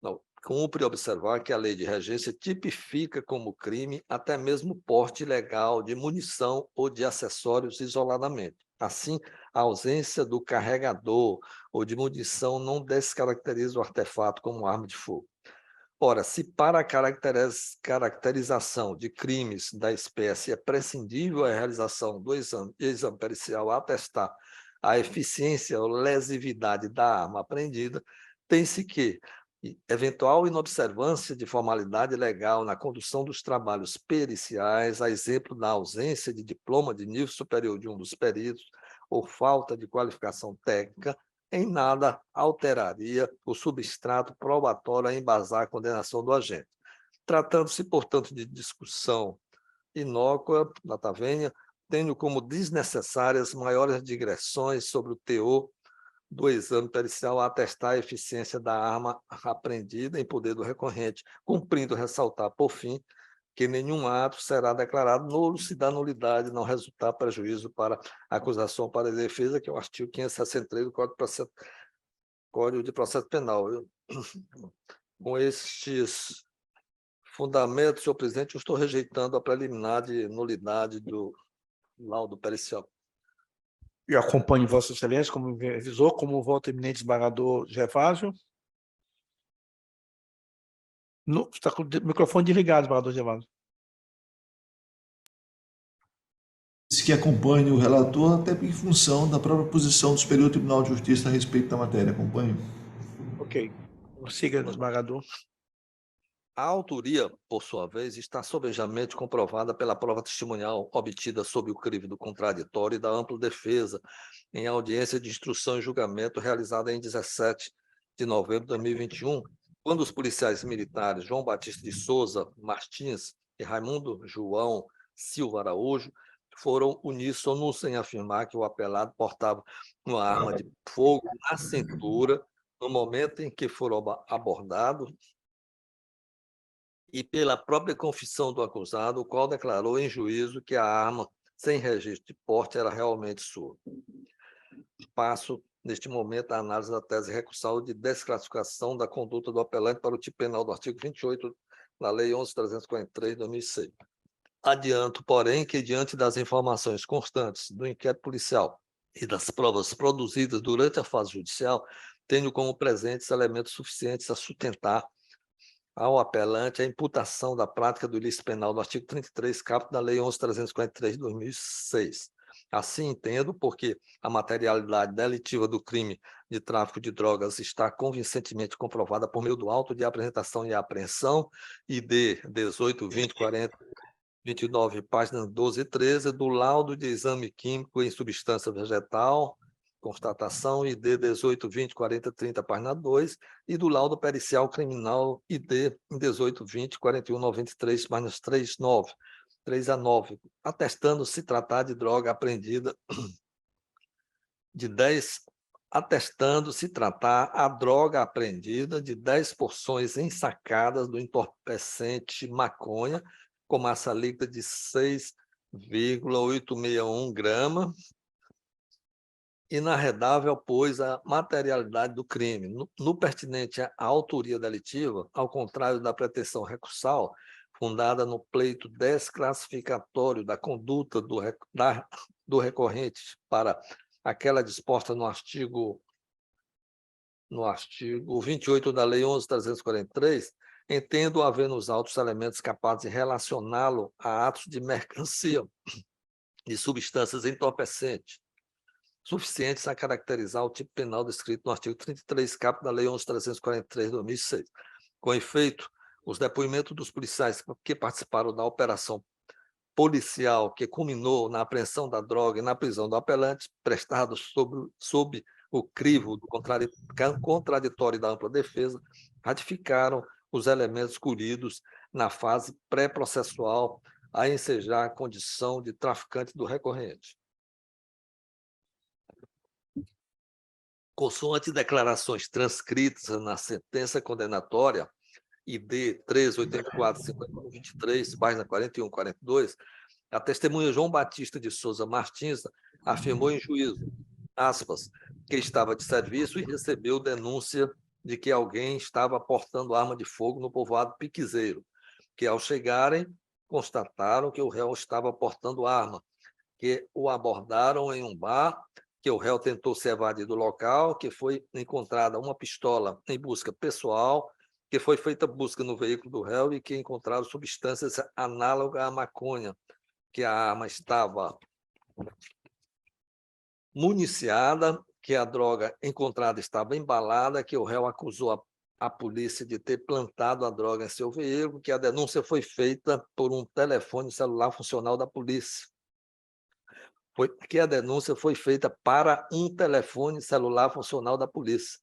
Não, cumpre observar que a lei de regência tipifica como crime até mesmo porte ilegal de munição ou de acessórios isoladamente. Assim, a ausência do carregador ou de munição não descaracteriza o artefato como arma de fogo. Ora, se para a caracterização de crimes da espécie é prescindível a realização do exame pericial a atestar a eficiência ou lesividade da arma apreendida, tem-se que eventual inobservância de formalidade legal na condução dos trabalhos periciais, a exemplo da ausência de diploma de nível superior de um dos peritos ou falta de qualificação técnica, em nada alteraria o substrato probatório a embasar a condenação do agente. Tratando-se, portanto, de discussão inócua, nota vênia, tendo como desnecessárias maiores digressões sobre o teor do exame pericial a atestar a eficiência da arma apreendida em poder do recorrente, cumprindo ressaltar, por fim, que nenhum ato será declarado nulo se da nulidade não resultar prejuízo para a acusação para a defesa, que é o artigo 563 do Código de Processo Penal. Com estes fundamentos, senhor presidente, eu estou rejeitando a preliminar de nulidade do laudo pericial. Eu acompanho Vossa Excelência como revisor, como voto eminente desembargador Gervásio. Está com o microfone desligado, desembargador Gervásio. Diz que acompanhe o relator, até em função da própria posição do Superior Tribunal de Justiça a respeito da matéria. Acompanhe. Ok. Siga, desembargador. A autoria, por sua vez, está sobejamente comprovada pela prova testemunhal obtida sob o crivo do contraditório e da ampla defesa em audiência de instrução e julgamento realizada em 17 de novembro de 2021, quando os policiais militares João Batista de Souza Martins e Raimundo João Silva Araújo foram uníssonos em afirmar que o apelado portava uma arma de fogo na cintura no momento em que foram abordados e pela própria confissão do acusado, o qual declarou em juízo que a arma sem registro de porte era realmente sua. Passo, neste momento, a análise da tese recursal de desclassificação da conduta do apelante para o tipo penal do artigo 28 da Lei 11.343, de 2006. Adianto, porém, que, diante das informações constantes do inquérito policial e das provas produzidas durante a fase judicial, tenho como presentes elementos suficientes a sustentar ao apelante a imputação da prática do ilícito penal do artigo 33, caput da Lei 11.343, de 2006. Assim entendo, porque a materialidade delitiva do crime de tráfico de drogas está convincentemente comprovada por meio do auto de apresentação e apreensão, ID 18, 20, 40, 29, páginas 12 e 13, do laudo de exame químico em substância vegetal, constatação, ID 18, 20, 40, 30, página 2, e do laudo pericial criminal, ID 18, 20, 41, 93, páginas 3, 9, 3 a 9, atestando se tratar de droga apreendida de 10, atestando se tratar a droga apreendida de 10 porções ensacadas do entorpecente maconha, com massa líquida de 6,861 grama, inarredável, pois, a materialidade do crime. No pertinente à autoria delitiva, ao contrário da pretensão recursal, fundada no pleito desclassificatório da conduta do recorrente para aquela disposta no artigo 28 da Lei 11.343, entendo haver nos autos elementos capazes de relacioná-lo a atos de mercancia de substâncias entorpecentes, suficientes a caracterizar o tipo penal descrito no artigo 33, caput da Lei 11.343, de 2006. Com efeito, os depoimentos dos policiais que participaram da operação policial que culminou na apreensão da droga e na prisão do apelante, prestados sob o crivo do contraditório da ampla defesa, ratificaram os elementos colhidos na fase pré-processual a ensejar a condição de traficante do recorrente. Consoante declarações transcritas na sentença condenatória, ID 1384-5123, página 41 e 42, a testemunha João Batista de Souza Martins afirmou em juízo, aspas, que estava de serviço e recebeu denúncia de que alguém estava portando arma de fogo no povoado Piquezeiro, que, ao chegarem, constataram que o réu estava portando arma, que o abordaram em um bar, que o réu tentou se evadir do local, que foi encontrada uma pistola em busca pessoal, que foi feita busca no veículo do réu e que encontraram substâncias análogas à maconha, que a arma estava municiada, que a droga encontrada estava embalada, que o réu acusou a polícia de ter plantado a droga em seu veículo, que a denúncia foi feita por um telefone celular funcional da polícia. Que a denúncia foi feita para um telefone celular funcional da polícia,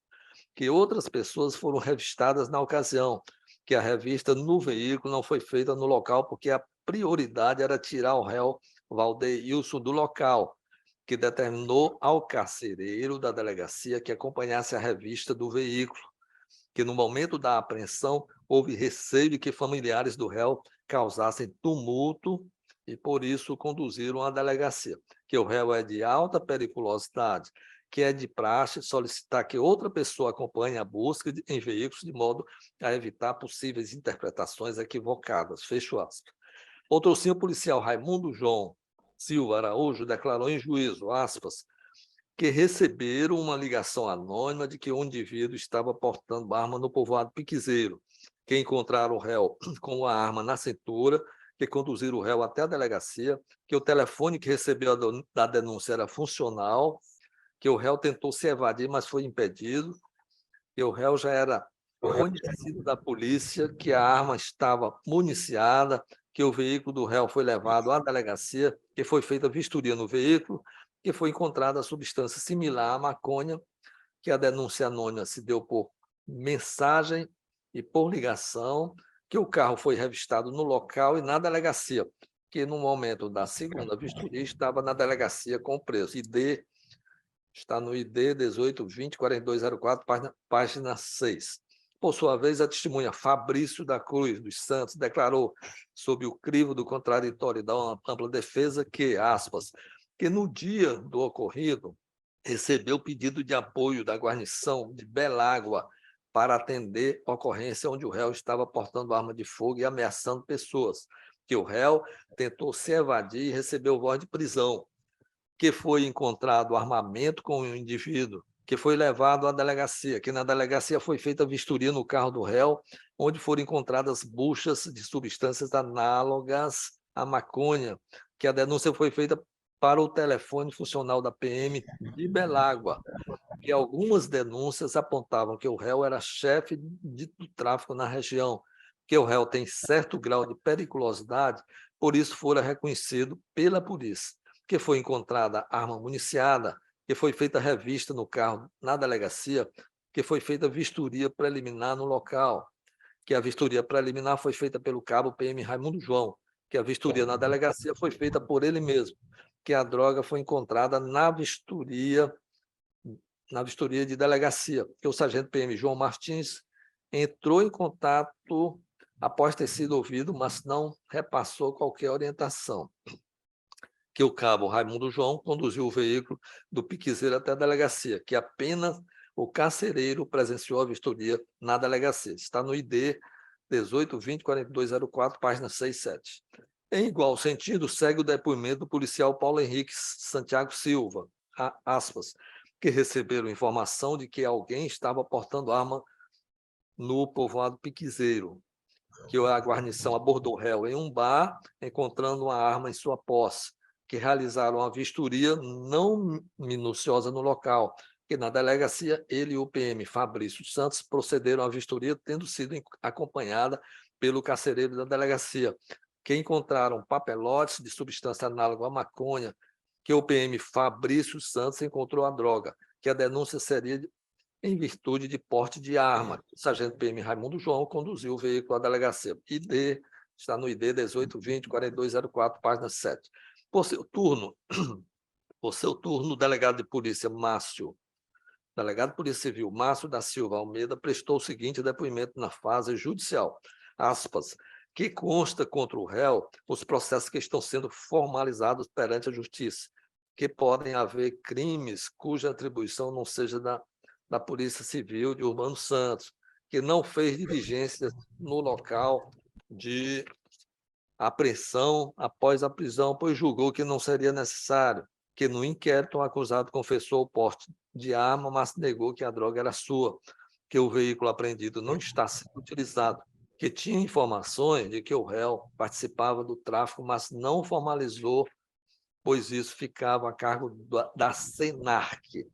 que outras pessoas foram revistadas na ocasião, que a revista no veículo não foi feita no local porque a prioridade era tirar o réu Valdeilson do local, que determinou ao carcereiro da delegacia que acompanhasse a revista do veículo, que no momento da apreensão houve receio de que familiares do réu causassem tumulto e, por isso, conduziram à delegacia, que o réu é de alta periculosidade, que é de praxe solicitar que outra pessoa acompanhe a busca em veículos de modo a evitar possíveis interpretações equivocadas. Fecho aspas. Outro sim, o policial Raimundo João Silva Araújo declarou em juízo, aspas, que receberam uma ligação anônima de que um indivíduo estava portando arma no povoado Piquezeiro, que encontraram o réu com a arma na cintura, que conduziram o réu até a delegacia, que o telefone que recebeu a denúncia era funcional, que o réu tentou se evadir, mas foi impedido, que o réu já era conhecido da polícia, que a arma estava municiada, que o veículo do réu foi levado à delegacia, que foi feita vistoria no veículo, que foi encontrada substância similar à maconha, que a denúncia anônima se deu por mensagem e por ligação, que o carro foi revistado no local e na delegacia, que no momento da segunda vistoria estava na delegacia com o preso. Está no ID 1820-4204, página 6. Por sua vez, a testemunha Fabrício da Cruz dos Santos declarou, sob o crivo do contraditório da ampla defesa, que, aspas, que no dia do ocorrido recebeu pedido de apoio da guarnição de Belágua para atender ocorrência onde o réu estava portando arma de fogo e ameaçando pessoas, que o réu tentou se evadir e recebeu voz de prisão, que foi encontrado armamento com o indivíduo, que foi levado à delegacia, que na delegacia foi feita vistoria no carro do réu, onde foram encontradas buchas de substâncias análogas à maconha, que a denúncia foi feita para o telefone funcional da PM de Belágua, que algumas denúncias apontavam que o réu era chefe do tráfico na região, que o réu tem certo grau de periculosidade, por isso fora reconhecido pela polícia, que foi encontrada arma municiada, que foi feita revista no carro na delegacia, que foi feita vistoria preliminar no local, que a vistoria preliminar foi feita pelo cabo PM Raimundo João, que a vistoria na delegacia foi feita por ele mesmo, que a droga foi encontrada na vistoria de delegacia, que o sargento PM João Martins entrou em contato após ter sido ouvido, mas não repassou qualquer orientação, que o cabo Raimundo João conduziu o veículo do piquezeiro até a delegacia, que apenas o carcereiro presenciou a vistoria na delegacia. Está no ID 1820-4204, página 6 e 7. Em igual sentido, segue o depoimento do policial Paulo Henrique Santiago Silva, aspas, que receberam informação de que alguém estava portando arma no povoado Piquezeiro, que a guarnição abordou o réu em um bar, encontrando uma arma em sua posse, que realizaram a vistoria não minuciosa no local, que na delegacia ele e o PM Fabrício Santos procederam à vistoria, tendo sido acompanhada pelo carcereiro da delegacia, que encontraram papelotes de substância análoga à maconha, que o PM Fabrício Santos encontrou a droga, que a denúncia seria em virtude de porte de arma. O sargento PM Raimundo João conduziu o veículo à delegacia. Está no ID 1820-4204, página 7. Por seu turno, o delegado de polícia delegado de Polícia Civil Márcio da Silva Almeida prestou o seguinte depoimento na fase judicial, aspas, que consta contra o réu os processos que estão sendo formalizados perante a justiça, que podem haver crimes cuja atribuição não seja da Polícia Civil de Urbano Santos, que não fez diligências no local de apreensão após a prisão, pois julgou que não seria necessário, que no inquérito o acusado confessou o porte de arma, mas negou que a droga era sua, que o veículo apreendido não está sendo utilizado, que tinha informações de que o réu participava do tráfico, mas não formalizou, pois isso ficava a cargo da SENARC,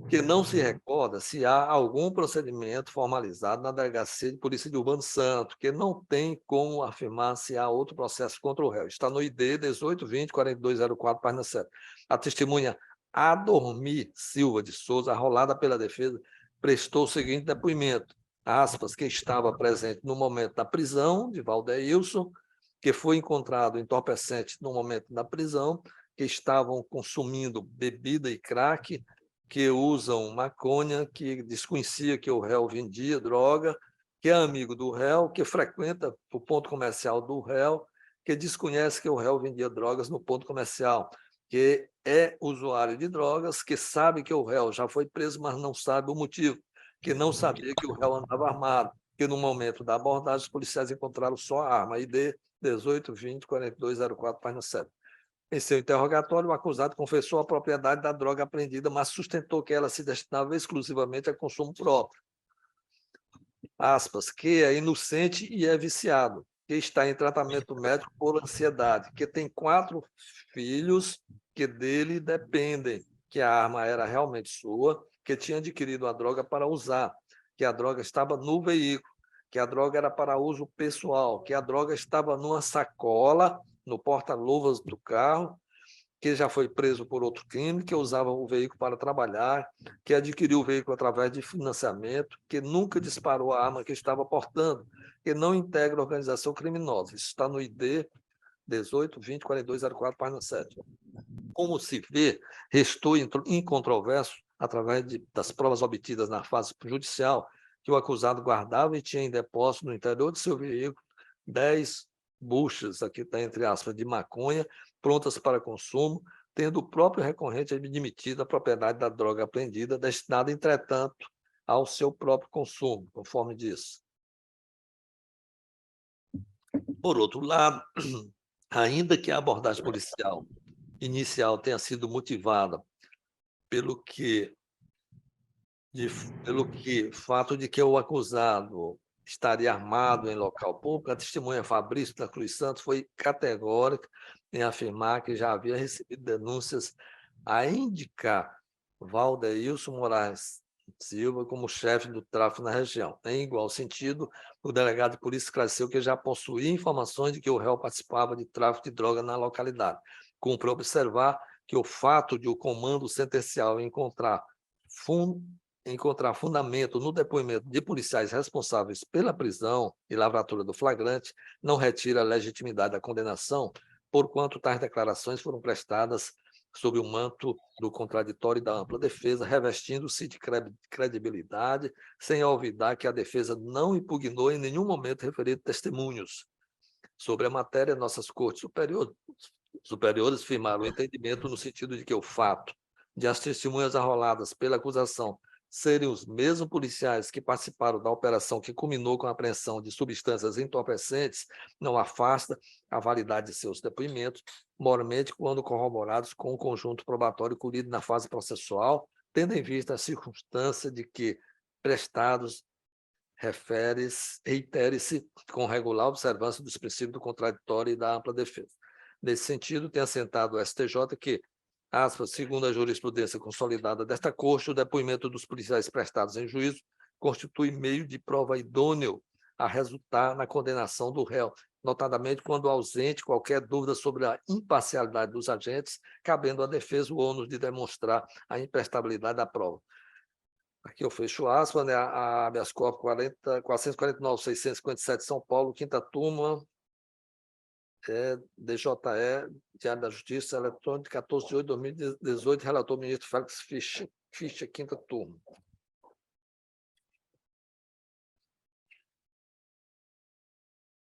que não se recorda se há algum procedimento formalizado na Delegacia de Polícia de Urbano Santo, que não tem como afirmar se há outro processo contra o réu. Está no ID 1820-4204, página 7. A testemunha Adormi Silva de Souza, arrolada pela defesa, prestou o seguinte depoimento, aspas, que estava presente no momento da prisão de Valdeilson, que foi encontrado entorpecente no momento da prisão, que estavam consumindo bebida e crack, que usam maconha, que desconhecia que o réu vendia droga, que é amigo do réu, que frequenta o ponto comercial do réu, que desconhece que o réu vendia drogas no ponto comercial, que é usuário de drogas, que sabe que o réu já foi preso, mas não sabe o motivo, que não sabia que o réu andava armado, que no momento da abordagem os policiais encontraram só a arma, ID 1820-4204, página 7. Em seu interrogatório, o acusado confessou a propriedade da droga apreendida, mas sustentou que ela se destinava exclusivamente a consumo próprio. Aspas, que é inocente e é viciado, que está em tratamento médico por ansiedade, que tem 4 filhos que dele dependem, que a arma era realmente sua, que tinha adquirido a droga para usar, que a droga estava no veículo, que a droga era para uso pessoal, que a droga estava numa sacola no porta-luvas do carro, que já foi preso por outro crime, que usava o veículo para trabalhar, que adquiriu o veículo através de financiamento, que nunca disparou a arma que estava portando, que não integra organização criminosa. Isso está no ID 18, 20, 4204, página 7. Como se vê, restou incontroverso, através das provas obtidas na fase judicial, que o acusado guardava e tinha em depósito no interior de seu veículo 10 buchas, aqui está entre aspas, de maconha, prontas para consumo, tendo o próprio recorrente admitido a propriedade da droga apreendida, destinada, entretanto, ao seu próprio consumo, conforme diz. Por outro lado, ainda que a abordagem policial inicial tenha sido motivada pelo fato de que o acusado estaria armado em local público, a testemunha Fabrício da Cruz Santos foi categórica em afirmar que já havia recebido denúncias a indicar Valdeilson Moraes Silva como chefe do tráfico na região. Em igual sentido, o delegado de polícia esclareceu que já possuía informações de que o réu participava de tráfico de droga na localidade. Cumpre observar que o fato de o comando sentencial encontrar fundamento no depoimento de policiais responsáveis pela prisão e lavratura do flagrante não retira a legitimidade da condenação, porquanto tais declarações foram prestadas sob o manto do contraditório e da ampla defesa, revestindo-se de credibilidade, sem olvidar que a defesa não impugnou em nenhum momento referido testemunhos. Sobre a matéria, nossas cortes superiores firmaram o entendimento no sentido de que o fato de as testemunhas arroladas pela acusação serem os mesmos policiais que participaram da operação que culminou com a apreensão de substâncias entorpecentes não afasta a validade de seus depoimentos, moralmente quando corroborados com o conjunto probatório colhido na fase processual, tendo em vista a circunstância de que prestados reitere-se com regular observância dos princípios do contraditório e da ampla defesa. Nesse sentido, tem assentado o STJ que, aspas, segundo a jurisprudência consolidada desta Corte, o depoimento dos policiais prestados em juízo constitui meio de prova idôneo a resultar na condenação do réu, notadamente quando ausente qualquer dúvida sobre a imparcialidade dos agentes, cabendo à defesa o ônus de demonstrar a imprestabilidade da prova. Aqui eu fecho aspas, né? A habeas corpus 449.657 São Paulo, quinta turma, DJE, Diário da Justiça, eletrônico, 14 de 8 de 2018, relator ministro Félix Fischer, quinta turma.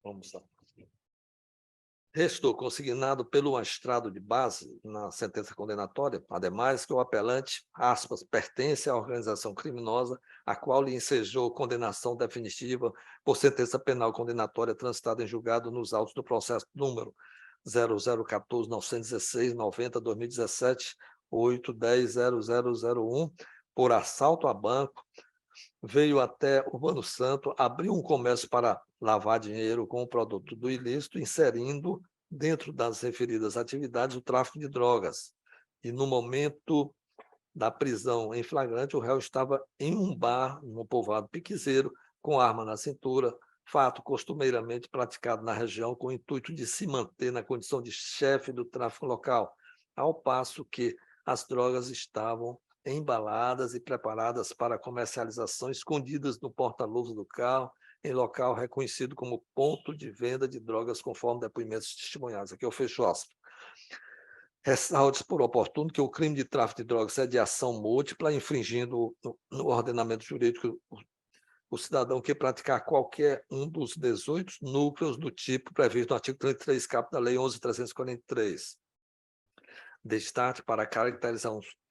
Vamos lá. Restou consignado pelo magistrado de base na sentença condenatória, ademais, que o apelante, aspas, pertence à organização criminosa a qual lhe ensejou condenação definitiva por sentença penal condenatória transitada em julgado nos autos do processo número 0014.916.90.2017, 810.0001, por assalto a banco, veio até Urbano Santo, abriu um comércio para lavar dinheiro com o produto do ilícito, inserindo dentro das referidas atividades o tráfico de drogas. E no momento da prisão em flagrante, o réu estava em um bar, no povoado Piquezeiro, com arma na cintura, fato costumeiramente praticado na região com o intuito de se manter na condição de chefe do tráfico local, ao passo que as drogas estavam embaladas e preparadas para comercialização, escondidas no porta-luvas do carro, em local reconhecido como ponto de venda de drogas, conforme depoimentos testemunhados. Aqui eu fecho aspas. Ressalte por oportuno que o crime de tráfico de drogas é de ação múltipla, infringindo no ordenamento jurídico o cidadão que praticar qualquer um dos 18 núcleos do tipo previsto no artigo 33, caput da Lei 11.343. Destaque para a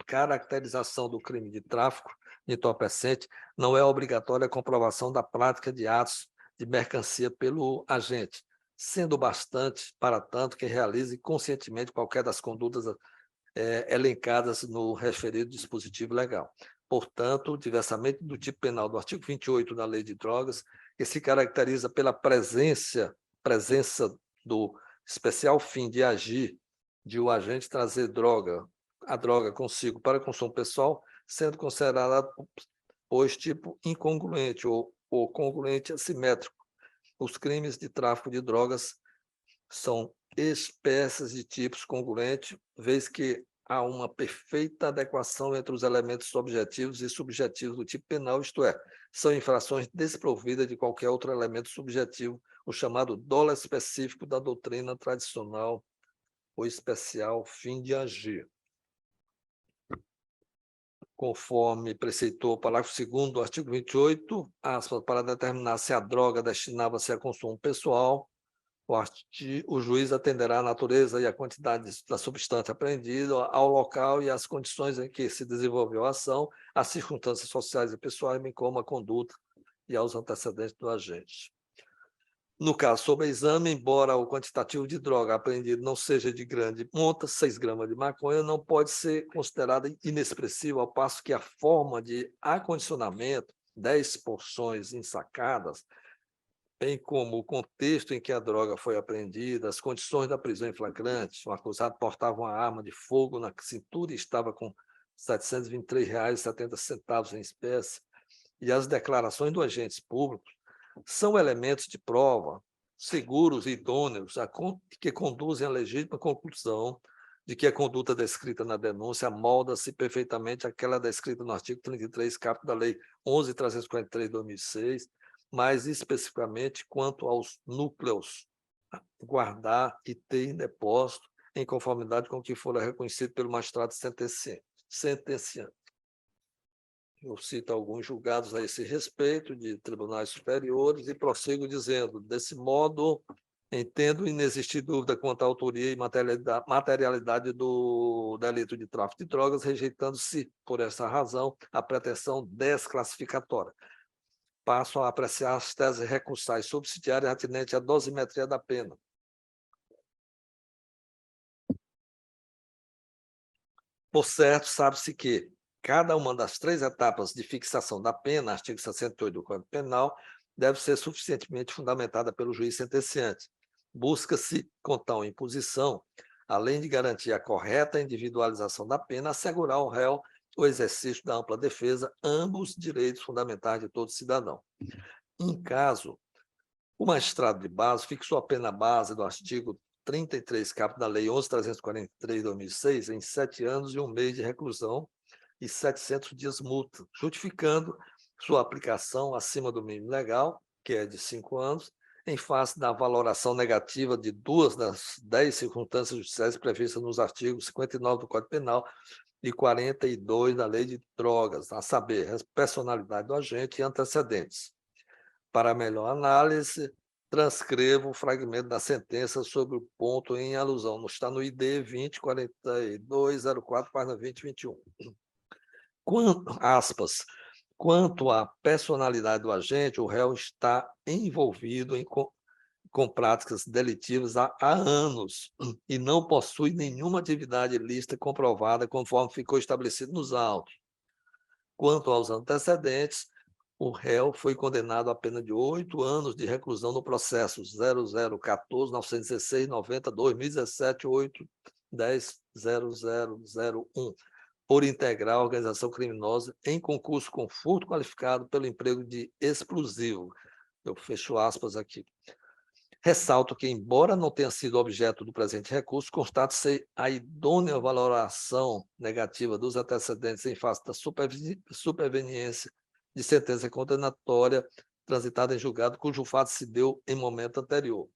caracterização do crime de tráfico de entorpecente, não é obrigatória a comprovação da prática de atos de mercancia pelo agente, sendo bastante, para tanto, que realize conscientemente qualquer das condutas elencadas no referido dispositivo legal. Portanto, diversamente do tipo penal do artigo 28 da Lei de Drogas, que se caracteriza pela presença do especial fim de agir, de o agente trazer a droga consigo para consumo pessoal, sendo considerada, pois, tipo incongruente ou congruente assimétrico. Os crimes de tráfico de drogas são espécies de tipos congruentes, vez que há uma perfeita adequação entre os elementos objetivos e subjetivos do tipo penal, isto é, são infrações desprovidas de qualquer outro elemento subjetivo o chamado dolo específico da doutrina tradicional, o especial fim de agir. Conforme preceitou o parágrafo 2º do artigo 28, aspas, para determinar se a droga destinava-se a consumo pessoal, o juiz atenderá à natureza e à quantidade da substância apreendida, ao local e às condições em que se desenvolveu a ação, às circunstâncias sociais e pessoais, bem como à conduta e aos antecedentes do agente. No caso sob exame, embora o quantitativo de droga apreendido não seja de grande monta, 6 gramas de maconha, não pode ser considerada inexpressiva, ao passo que a forma de acondicionamento, 10 porções ensacadas, bem como o contexto em que a droga foi apreendida, as condições da prisão em flagrante, o acusado portava uma arma de fogo na cintura e estava com R$ 723,70 em espécie, e as declarações dos agentes públicos são elementos de prova seguros e idôneos que conduzem à legítima conclusão de que a conduta descrita na denúncia amolda-se perfeitamente àquela descrita no artigo 33, caput da Lei 11.343 de 2006, mais especificamente quanto aos núcleos guardar e ter em depósito, em conformidade com o que for reconhecido pelo magistrado sentenciante. Eu cito alguns julgados a esse respeito de tribunais superiores e prossigo dizendo, desse modo, entendo inexistir dúvida quanto à autoria e materialidade do delito de tráfico de drogas, rejeitando-se, por essa razão, a pretensão desclassificatória. Passo a apreciar as teses recursais subsidiárias atinentes à dosimetria da pena. Por certo, sabe-se que cada uma das 3 etapas de fixação da pena, artigo 68 do Código Penal, deve ser suficientemente fundamentada pelo juiz sentenciante. Busca-se, com tal imposição, além de garantir a correta individualização da pena, assegurar ao réu o exercício da ampla defesa, ambos direitos fundamentais de todo cidadão. Em caso, o magistrado de base fixou a pena base do artigo 33, caput da Lei 11.343 de 2006, em 7 anos e 1 mês de reclusão e 700 dias multa, justificando sua aplicação acima do mínimo legal, que é de 5 anos, em face da valoração negativa de 2 das 10 circunstâncias judiciais previstas nos artigos 59 do Código Penal e 42 da Lei de Drogas, a saber, a personalidade do agente e antecedentes. Para melhor análise, transcrevo o fragmento da sentença sobre o ponto em alusão. Está no ID 204204, página 20 e 21. Quanto à personalidade do agente, o réu está envolvido com práticas delitivas há anos e não possui nenhuma atividade ilícita comprovada, conforme ficou estabelecido nos autos. Quanto aos antecedentes, o réu foi condenado a pena de 8 anos de reclusão no processo 0014-916-90-2017-8-10-0001, por integrar a organização criminosa em concurso com furto qualificado pelo emprego de explosivo. Eu fecho aspas aqui. Ressalto que, embora não tenha sido objeto do presente recurso, constata-se a idônea valoração negativa dos antecedentes em face da superveniência de sentença condenatória transitada em julgado, cujo fato se deu em momento anterior.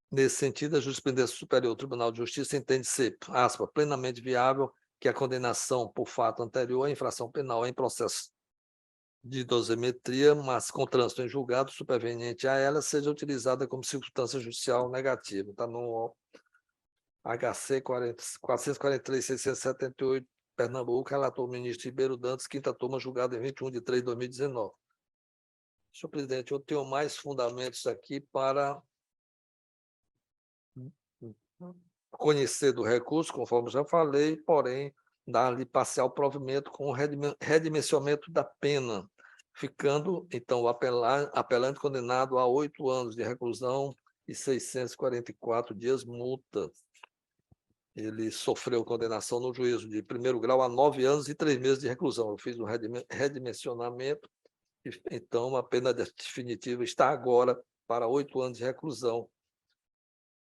Nesse sentido, a jurisprudência superior do Tribunal de Justiça entende ser, aspas, plenamente viável que a condenação por fato anterior à infração penal em processo de dosimetria, mas com trânsito em julgado superveniente a ela, seja utilizada como circunstância judicial negativa. Está no HC 443.678, Pernambuco, relator o ministro Ribeiro Dantas, 5ª turma, julgado em 21 de 3 de 2019. Senhor presidente, eu tenho mais fundamentos aqui para conhecer do recurso, conforme já falei, porém, dar-lhe parcial provimento com o redimensionamento da pena, ficando, então, o apelante condenado a 8 anos de reclusão e 644 dias multa. Ele sofreu condenação no juízo de 1º grau a 9 anos e 3 meses de reclusão. Eu fiz um redimensionamento, então a pena definitiva está agora para 8 anos de reclusão.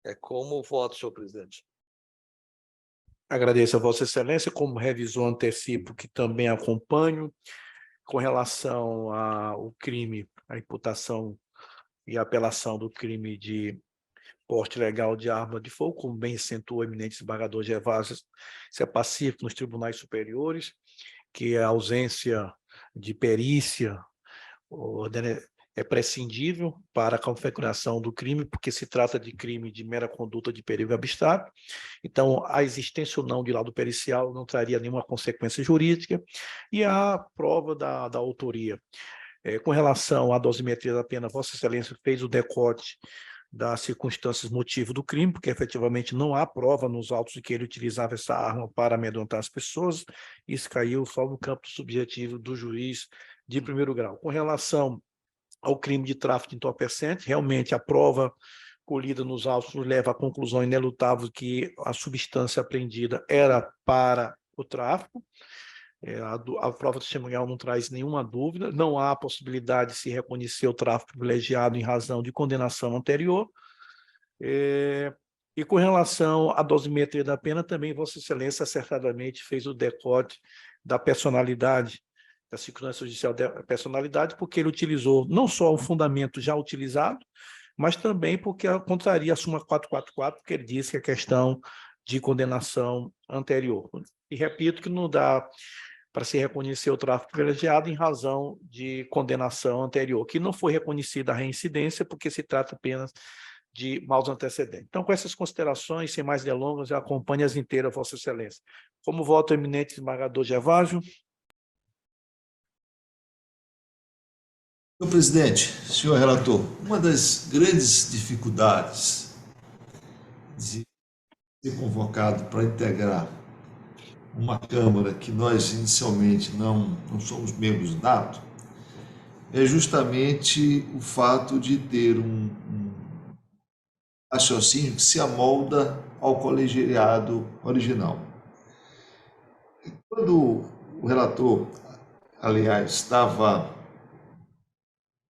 É como o voto, senhor presidente. Agradeço a Vossa Excelência, como revisor antecipo que também acompanho, com relação ao crime, a imputação e apelação do crime de porte ilegal de arma de fogo, como bem acentuou o eminente desembargador Gervásio, isso é pacífico nos tribunais superiores, que a ausência de perícia é prescindível para a configuração do crime, porque se trata de crime de mera conduta de perigo abstrato. Então, a existência ou não de laudo pericial não traria nenhuma consequência jurídica, e a prova da autoria. Com relação à dosimetria da pena, Vossa Excelência fez o decote das circunstâncias motivo do crime, porque efetivamente não há prova nos autos de que ele utilizava essa arma para amedrontar as pessoas. Isso caiu só no campo subjetivo do juiz de primeiro grau. Com relação ao crime de tráfico de entorpecente, realmente a prova colhida nos autos nos leva à conclusão inelutável que a substância apreendida era para o tráfico. A prova testemunhal não traz nenhuma dúvida, não há possibilidade de se reconhecer o tráfico privilegiado em razão de condenação anterior. E com relação à dosimetria da pena, também Vossa Excelência acertadamente fez o decote da personalidade, da circunstância judicial da personalidade, porque ele utilizou não só o fundamento já utilizado, mas também porque contraria a súmula 444, porque ele disse que a questão de condenação anterior. E repito que não dá para se reconhecer o tráfico privilegiado em razão de condenação anterior, que não foi reconhecida a reincidência, porque se trata apenas de maus antecedentes. Então, com essas considerações, sem mais delongas, eu acompanho as inteiras, Vossa Excelência. Como voto o eminente desembargador Gervásio. Senhor presidente, senhor relator, uma das grandes dificuldades de ser convocado para integrar uma Câmara que nós inicialmente não somos membros nato, é justamente o fato de ter um raciocínio que se amolda ao colegiado original. Quando o relator, aliás, estava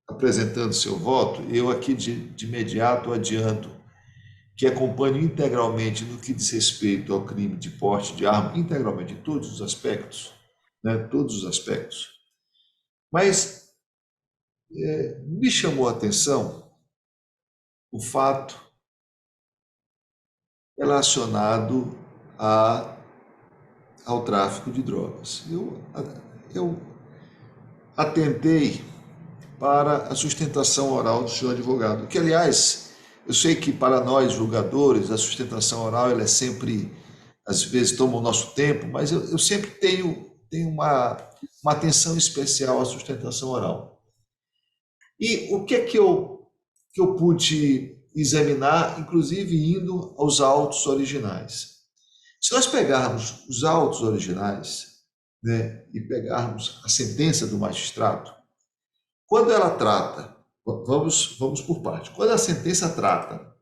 apresentando seu voto, eu aqui de imediato adianto que acompanho integralmente no que diz respeito ao crime de porte de arma, integralmente, em todos os aspectos, né? Todos os aspectos. Mas me chamou a atenção o fato relacionado ao tráfico de drogas. Eu atentei para a sustentação oral do senhor advogado, que, aliás, eu sei que para nós, julgadores, a sustentação oral ela é sempre, às vezes, toma o nosso tempo, mas eu sempre tenho uma atenção especial à sustentação oral. E o que é que eu pude examinar, inclusive indo aos autos originais? Se nós pegarmos os autos originais, né, e pegarmos a sentença do magistrado, quando ela trata, vamos por parte, quando a sentença trata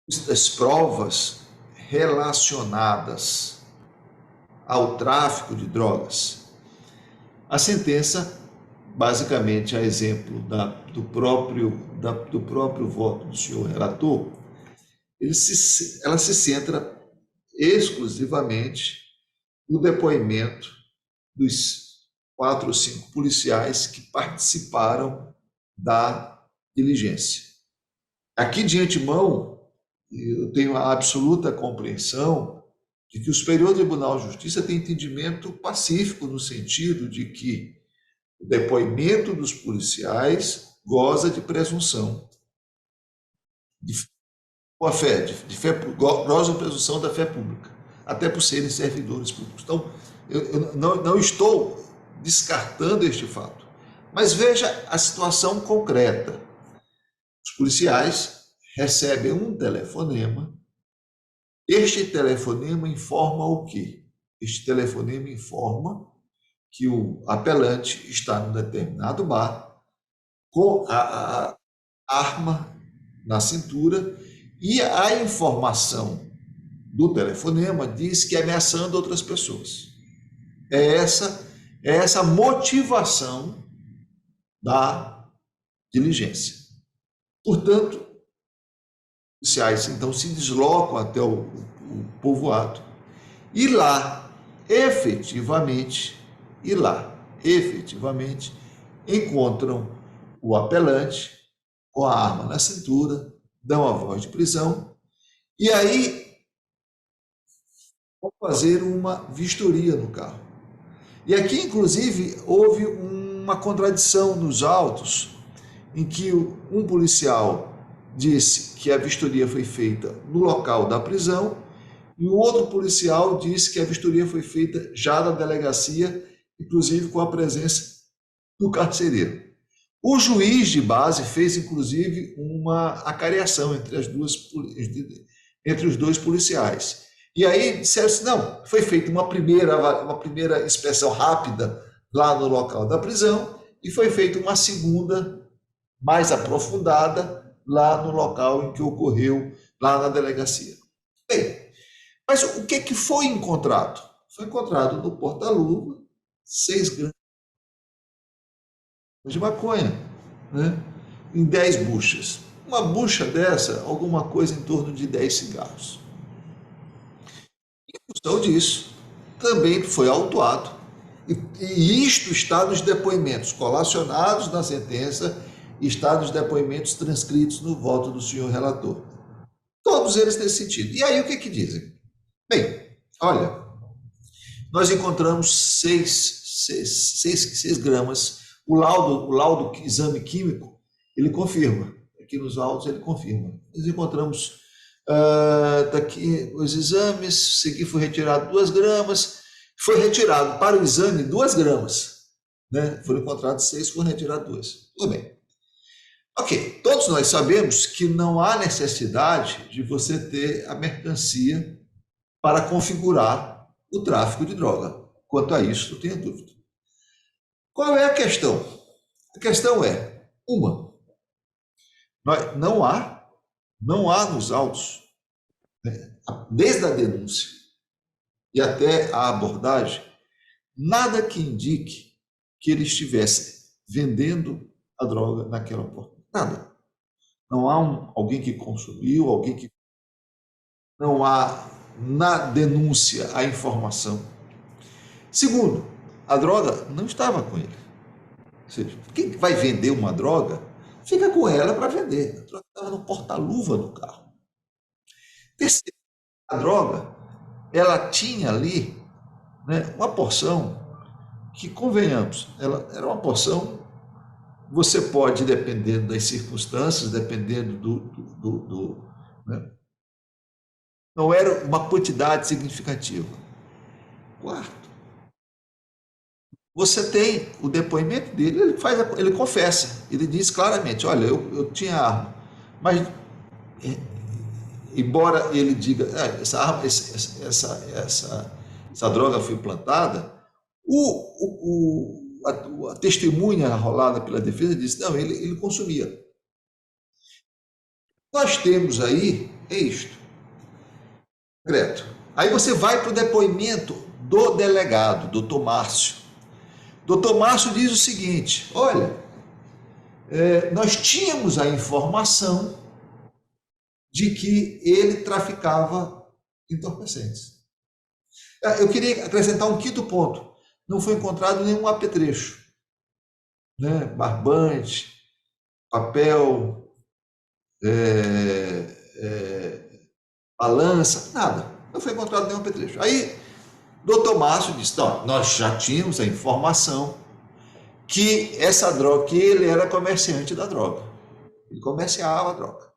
das provas relacionadas ao tráfico de drogas, a sentença, basicamente, a exemplo do próprio voto do senhor relator, ela se centra exclusivamente no depoimento dos 4 ou 5 policiais que participaram da diligência. Aqui, de antemão, eu tenho a absoluta compreensão de que o Superior Tribunal de Justiça tem entendimento pacífico no sentido de que o depoimento dos policiais goza de presunção de boa-fé, goza de presunção da fé pública, até por serem servidores públicos. Então, eu não estou descartando este fato. Mas veja a situação concreta. Os policiais recebem um telefonema. Este telefonema informa o quê? Este telefonema informa que o apelante está num determinado bar com a arma na cintura e a informação do telefonema diz que é ameaçando outras pessoas. É essa motivação da diligência. Portanto, os policiais, então, se deslocam até o povoado e lá, efetivamente, encontram o apelante com a arma na cintura, dão a voz de prisão, e aí vão fazer uma vistoria no carro. E aqui, inclusive, houve uma contradição nos autos, em que um policial disse que a vistoria foi feita no local da prisão, e o outro policial disse que a vistoria foi feita já na delegacia, inclusive com a presença do carcereiro. O juiz de base fez, inclusive, uma acariação entre os dois policiais. E aí disseram assim, não, foi feita uma primeira inspeção rápida lá no local da prisão e foi feita uma segunda, mais aprofundada, lá no local em que ocorreu, lá na delegacia. Bem, mas o que foi encontrado? Foi encontrado no porta-luva 6 gramas de maconha, né? Em 10 buchas. Uma bucha dessa, alguma coisa em torno de 10 cigarros. Em função disso, também foi autuado. E isto está nos depoimentos colacionados na sentença e está nos depoimentos transcritos no voto do senhor relator. Todos eles nesse sentido. E aí o que dizem? Bem, olha, nós encontramos 6 gramas. O laudo exame químico, ele confirma. Aqui nos autos ele confirma. Nós encontramos daqui os exames, isso aqui foi retirado 2 gramas, foi retirado para o exame 2 gramas, né? Foram encontrados 6, foram retirados 2. Tudo bem. Ok, todos nós sabemos que não há necessidade de você ter a mercancia para configurar o tráfico de droga. Quanto a isso, não tenha dúvida. Qual é a questão? A questão é, não há nos autos, né, desde a denúncia e até a abordagem, nada que indique que ele estivesse vendendo a droga naquela porta. Nada. Não há alguém que consumiu, não há na denúncia a informação. Segundo, a droga não estava com ele. Ou seja, quem vai vender uma droga, fica com ela para vender. A droga estava no porta-luva do carro. Terceiro, a droga, ela tinha ali, né, uma porção que, convenhamos, ela era uma porção, você pode, dependendo das circunstâncias, dependendo né, não era uma quantidade significativa. Quarto, você tem o depoimento dele, ele confessa, ele diz claramente, olha, eu tinha arma, mas embora ele diga, essa droga foi plantada, a testemunha rolada pela defesa disse, não, ele consumia. Nós temos aí, é isto, concreto. Aí você vai para o depoimento do delegado, doutor Márcio. Doutor Márcio diz o seguinte, olha, nós tínhamos a informação de que ele traficava entorpecentes. Eu queria acrescentar um quinto ponto. Não foi encontrado nenhum apetrecho, né? Barbante, papel, balança, nada. Não foi encontrado nenhum apetrecho. Aí, doutor Márcio disse, não, nós já tínhamos a informação que essa droga, que ele era comerciante da droga. Ele comerciava a droga.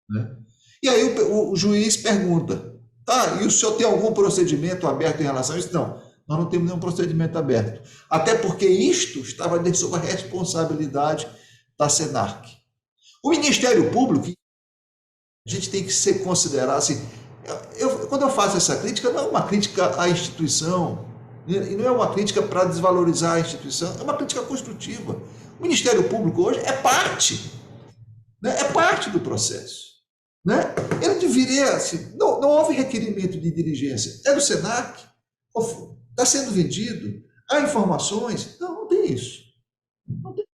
Né? E aí o juiz pergunta, e o senhor tem algum procedimento aberto em relação a isso? Não, nós não temos nenhum procedimento aberto. Até porque isto estava sob a responsabilidade da SENARC. O Ministério Público, a gente tem que se considerar assim, quando eu faço essa crítica, não é uma crítica à instituição, e não é uma crítica para desvalorizar a instituição, é uma crítica construtiva. O Ministério Público hoje é parte, né? É parte do processo. Né? Ele deveria, assim, não houve requerimento de diligência, é do SENAC, está sendo vendido, há informações, não tem isso. Não tem.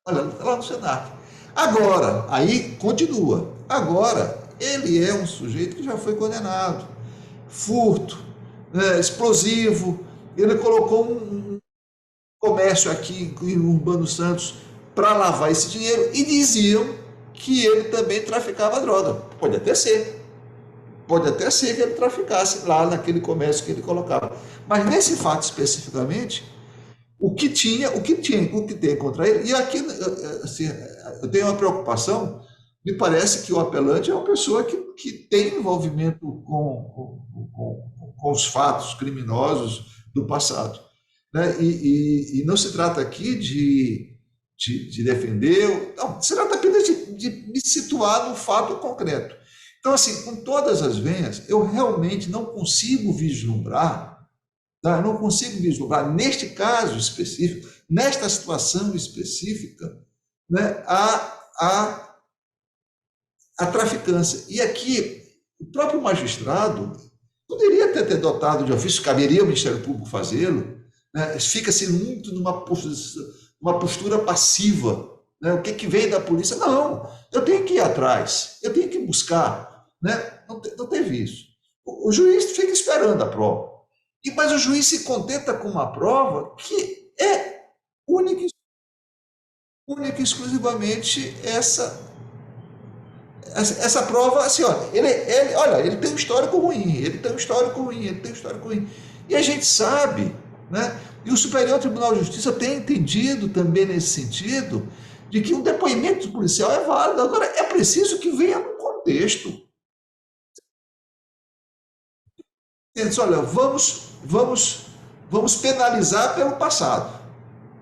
Olha, lá no SENAC. Agora, aí continua, agora ele é um sujeito que já foi condenado, furto, explosivo, ele colocou um comércio aqui em Urbano Santos para lavar esse dinheiro e diziam que ele também traficava droga. Pode até ser. Pode até ser que ele traficasse lá naquele comércio que ele colocava. Mas nesse fato especificamente, o que tem contra ele, e aqui assim, eu tenho uma preocupação, me parece que o apelante é uma pessoa que tem envolvimento com os fatos criminosos do passado. Né? E não se trata aqui de defender, não, se trata apenas de me situar no fato concreto. Então, assim, com todas as venhas, eu realmente não consigo vislumbrar, tá? Eu não consigo vislumbrar, neste caso específico, nesta situação específica, né, a traficância. E aqui, o próprio magistrado poderia ter dotado de ofício, caberia ao Ministério Público fazê-lo, né? Fica-se muito numa postura passiva. Né? O que vem da polícia? Não, eu tenho que ir atrás, eu tenho que buscar. Né? Não teve isso. O juiz fica esperando a prova. Mas o juiz se contenta com uma prova que é única e exclusivamente essa prova, assim, olha, ele tem um histórico ruim, E a gente sabe, né? E o Superior Tribunal de Justiça tem entendido também nesse sentido, de que um depoimento policial é válido. Agora, é preciso que venha no contexto. Diz, olha, vamos penalizar pelo passado.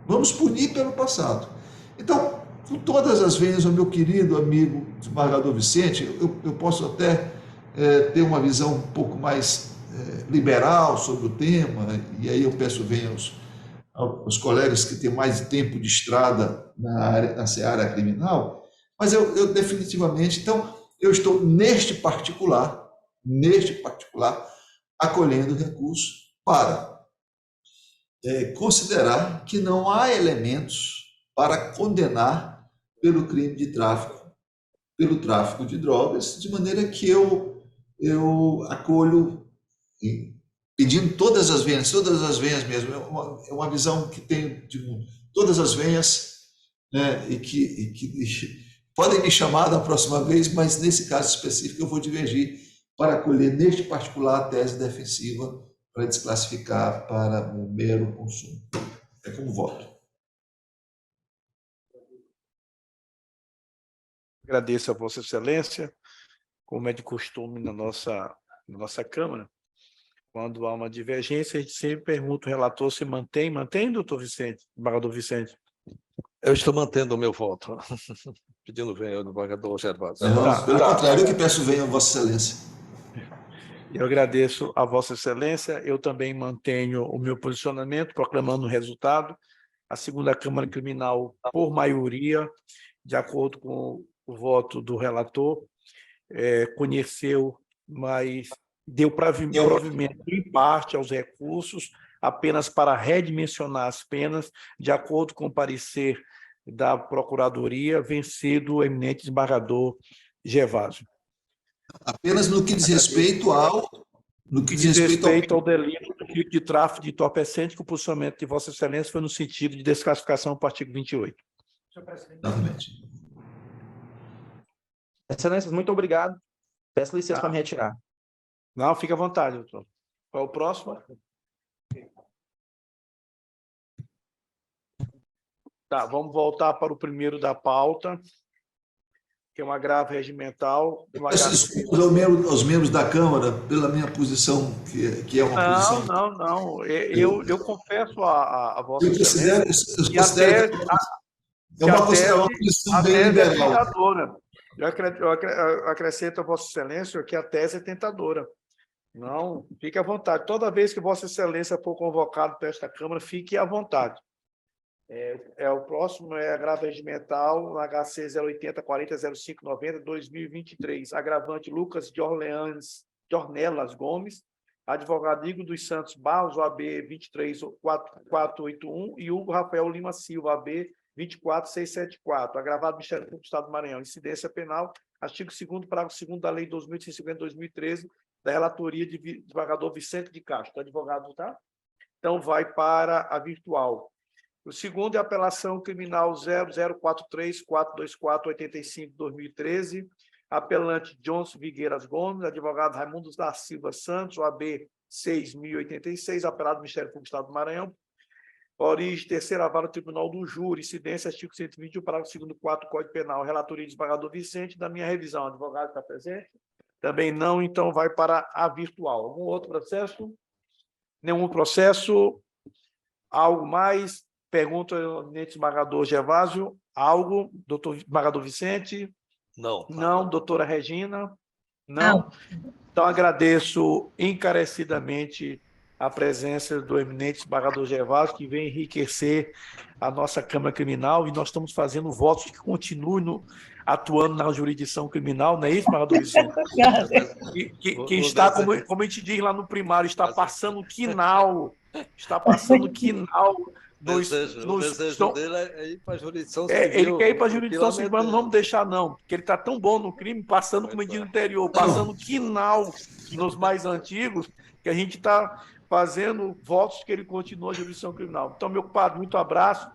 Vamos punir pelo passado. Então, com todas as vezes, o meu querido amigo desembargador Vicente, eu posso até ter uma visão um pouco mais liberal sobre o tema, e aí eu peço venha aos colegas que têm mais tempo de estrada na seara criminal, mas eu definitivamente, então, eu estou neste particular, acolhendo recurso para considerar que não há elementos para condenar pelo crime de tráfico, pelo tráfico de drogas, de maneira que eu acolho, pedindo todas as venhas mesmo, é uma visão que tenho de todas as venhas, né, e que podem me chamar da próxima vez, mas nesse caso específico eu vou divergir para acolher, neste particular, a tese defensiva para desclassificar para o mero consumo. É como voto. Agradeço a Vossa Excelência, como é de costume na nossa Câmara. Quando há uma divergência, a gente sempre pergunta ao relator se mantém, doutor Vicente, desembargador Vicente? Eu estou mantendo o meu voto, pedindo venha ao desembargador Gervásio. Pelo contrário, eu que peço venha a Vossa Excelência. Eu agradeço a Vossa Excelência, eu também mantenho o meu posicionamento, proclamando o resultado. A segunda Câmara Criminal, por maioria, de acordo com o voto do relator, conheceu, mas deu provimento, em parte, aos recursos, apenas para redimensionar as penas, de acordo com o parecer da Procuradoria, vencido o eminente desembargador Gervásio. Apenas no que diz respeito ao... No que diz respeito ao delito do tipo de tráfico de entorpecente, que o posicionamento de Vossa Excelência foi no sentido de desclassificação do artigo 28. Exatamente. Excelências, muito obrigado. Peço licença para me retirar. Não, fica à vontade, doutor. Qual é o próximo? Tá, vamos voltar para o primeiro da pauta, que é um agravo regimental. Peço desculpas aos membros da Câmara pela minha posição, que é uma posição... Não. Eu confesso a Vossa Eu Excelência considero que é uma posição bem liberal. Eu acrescento a Vossa Excelência que a tese é tentadora. Não, fique à vontade. Toda vez que Vossa Excelência for convocado para esta Câmara, fique à vontade. O próximo é agravo regimental, HC 080-40-05-90-2023. Agravante Lucas de Ornelas Gomes, advogado Igor dos Santos Barros, OAB 23481, e Hugo Rafael Lima Silva, AB 24674. Agravado Ministério Público do Estado do Maranhão. Incidência penal, artigo 2º, parágrafo 2º da Lei 2.150/2013, da relatoria de desembargador Vicente de Castro. Advogado, tá? Então, vai para a virtual. O segundo é a apelação criminal 0043-424-85-2013, apelante Johnson Vigueiras Gomes, advogado Raimundo da Silva Santos, OAB 6.086, apelado do Ministério Público do Estado do Maranhão, origem terceira vara do Tribunal do Júri, incidência artigo 121, parágrafo 2º, 4 do Código Penal, relatoria do desembargador Vicente, da minha revisão. O advogado está presente? Também não, então vai para a virtual. Algum outro processo? Nenhum processo? Algo mais? Pergunta ao eminente desembargador Gervásio. Algo? Doutor desembargador Vicente? Não. Não. Doutora Regina? Não. Então, agradeço encarecidamente a presença do eminente desembargador Gervásio, que vem enriquecer a nossa Câmara Criminal, e nós estamos fazendo votos que continuem atuando na jurisdição criminal, não é isso, desembargador Vicente? Que está, como a gente diz lá no primário, está passando quinal, O desejo dele é ir para a jurisdição civil. Ele quer ir para a jurisdição civil, mas não vamos deixar, não, porque ele está tão bom no crime, passando, como diz no interior, passando quinal nos mais antigos, que a gente está fazendo votos que ele continue a jurisdição criminal. Então, meu compadre, muito abraço.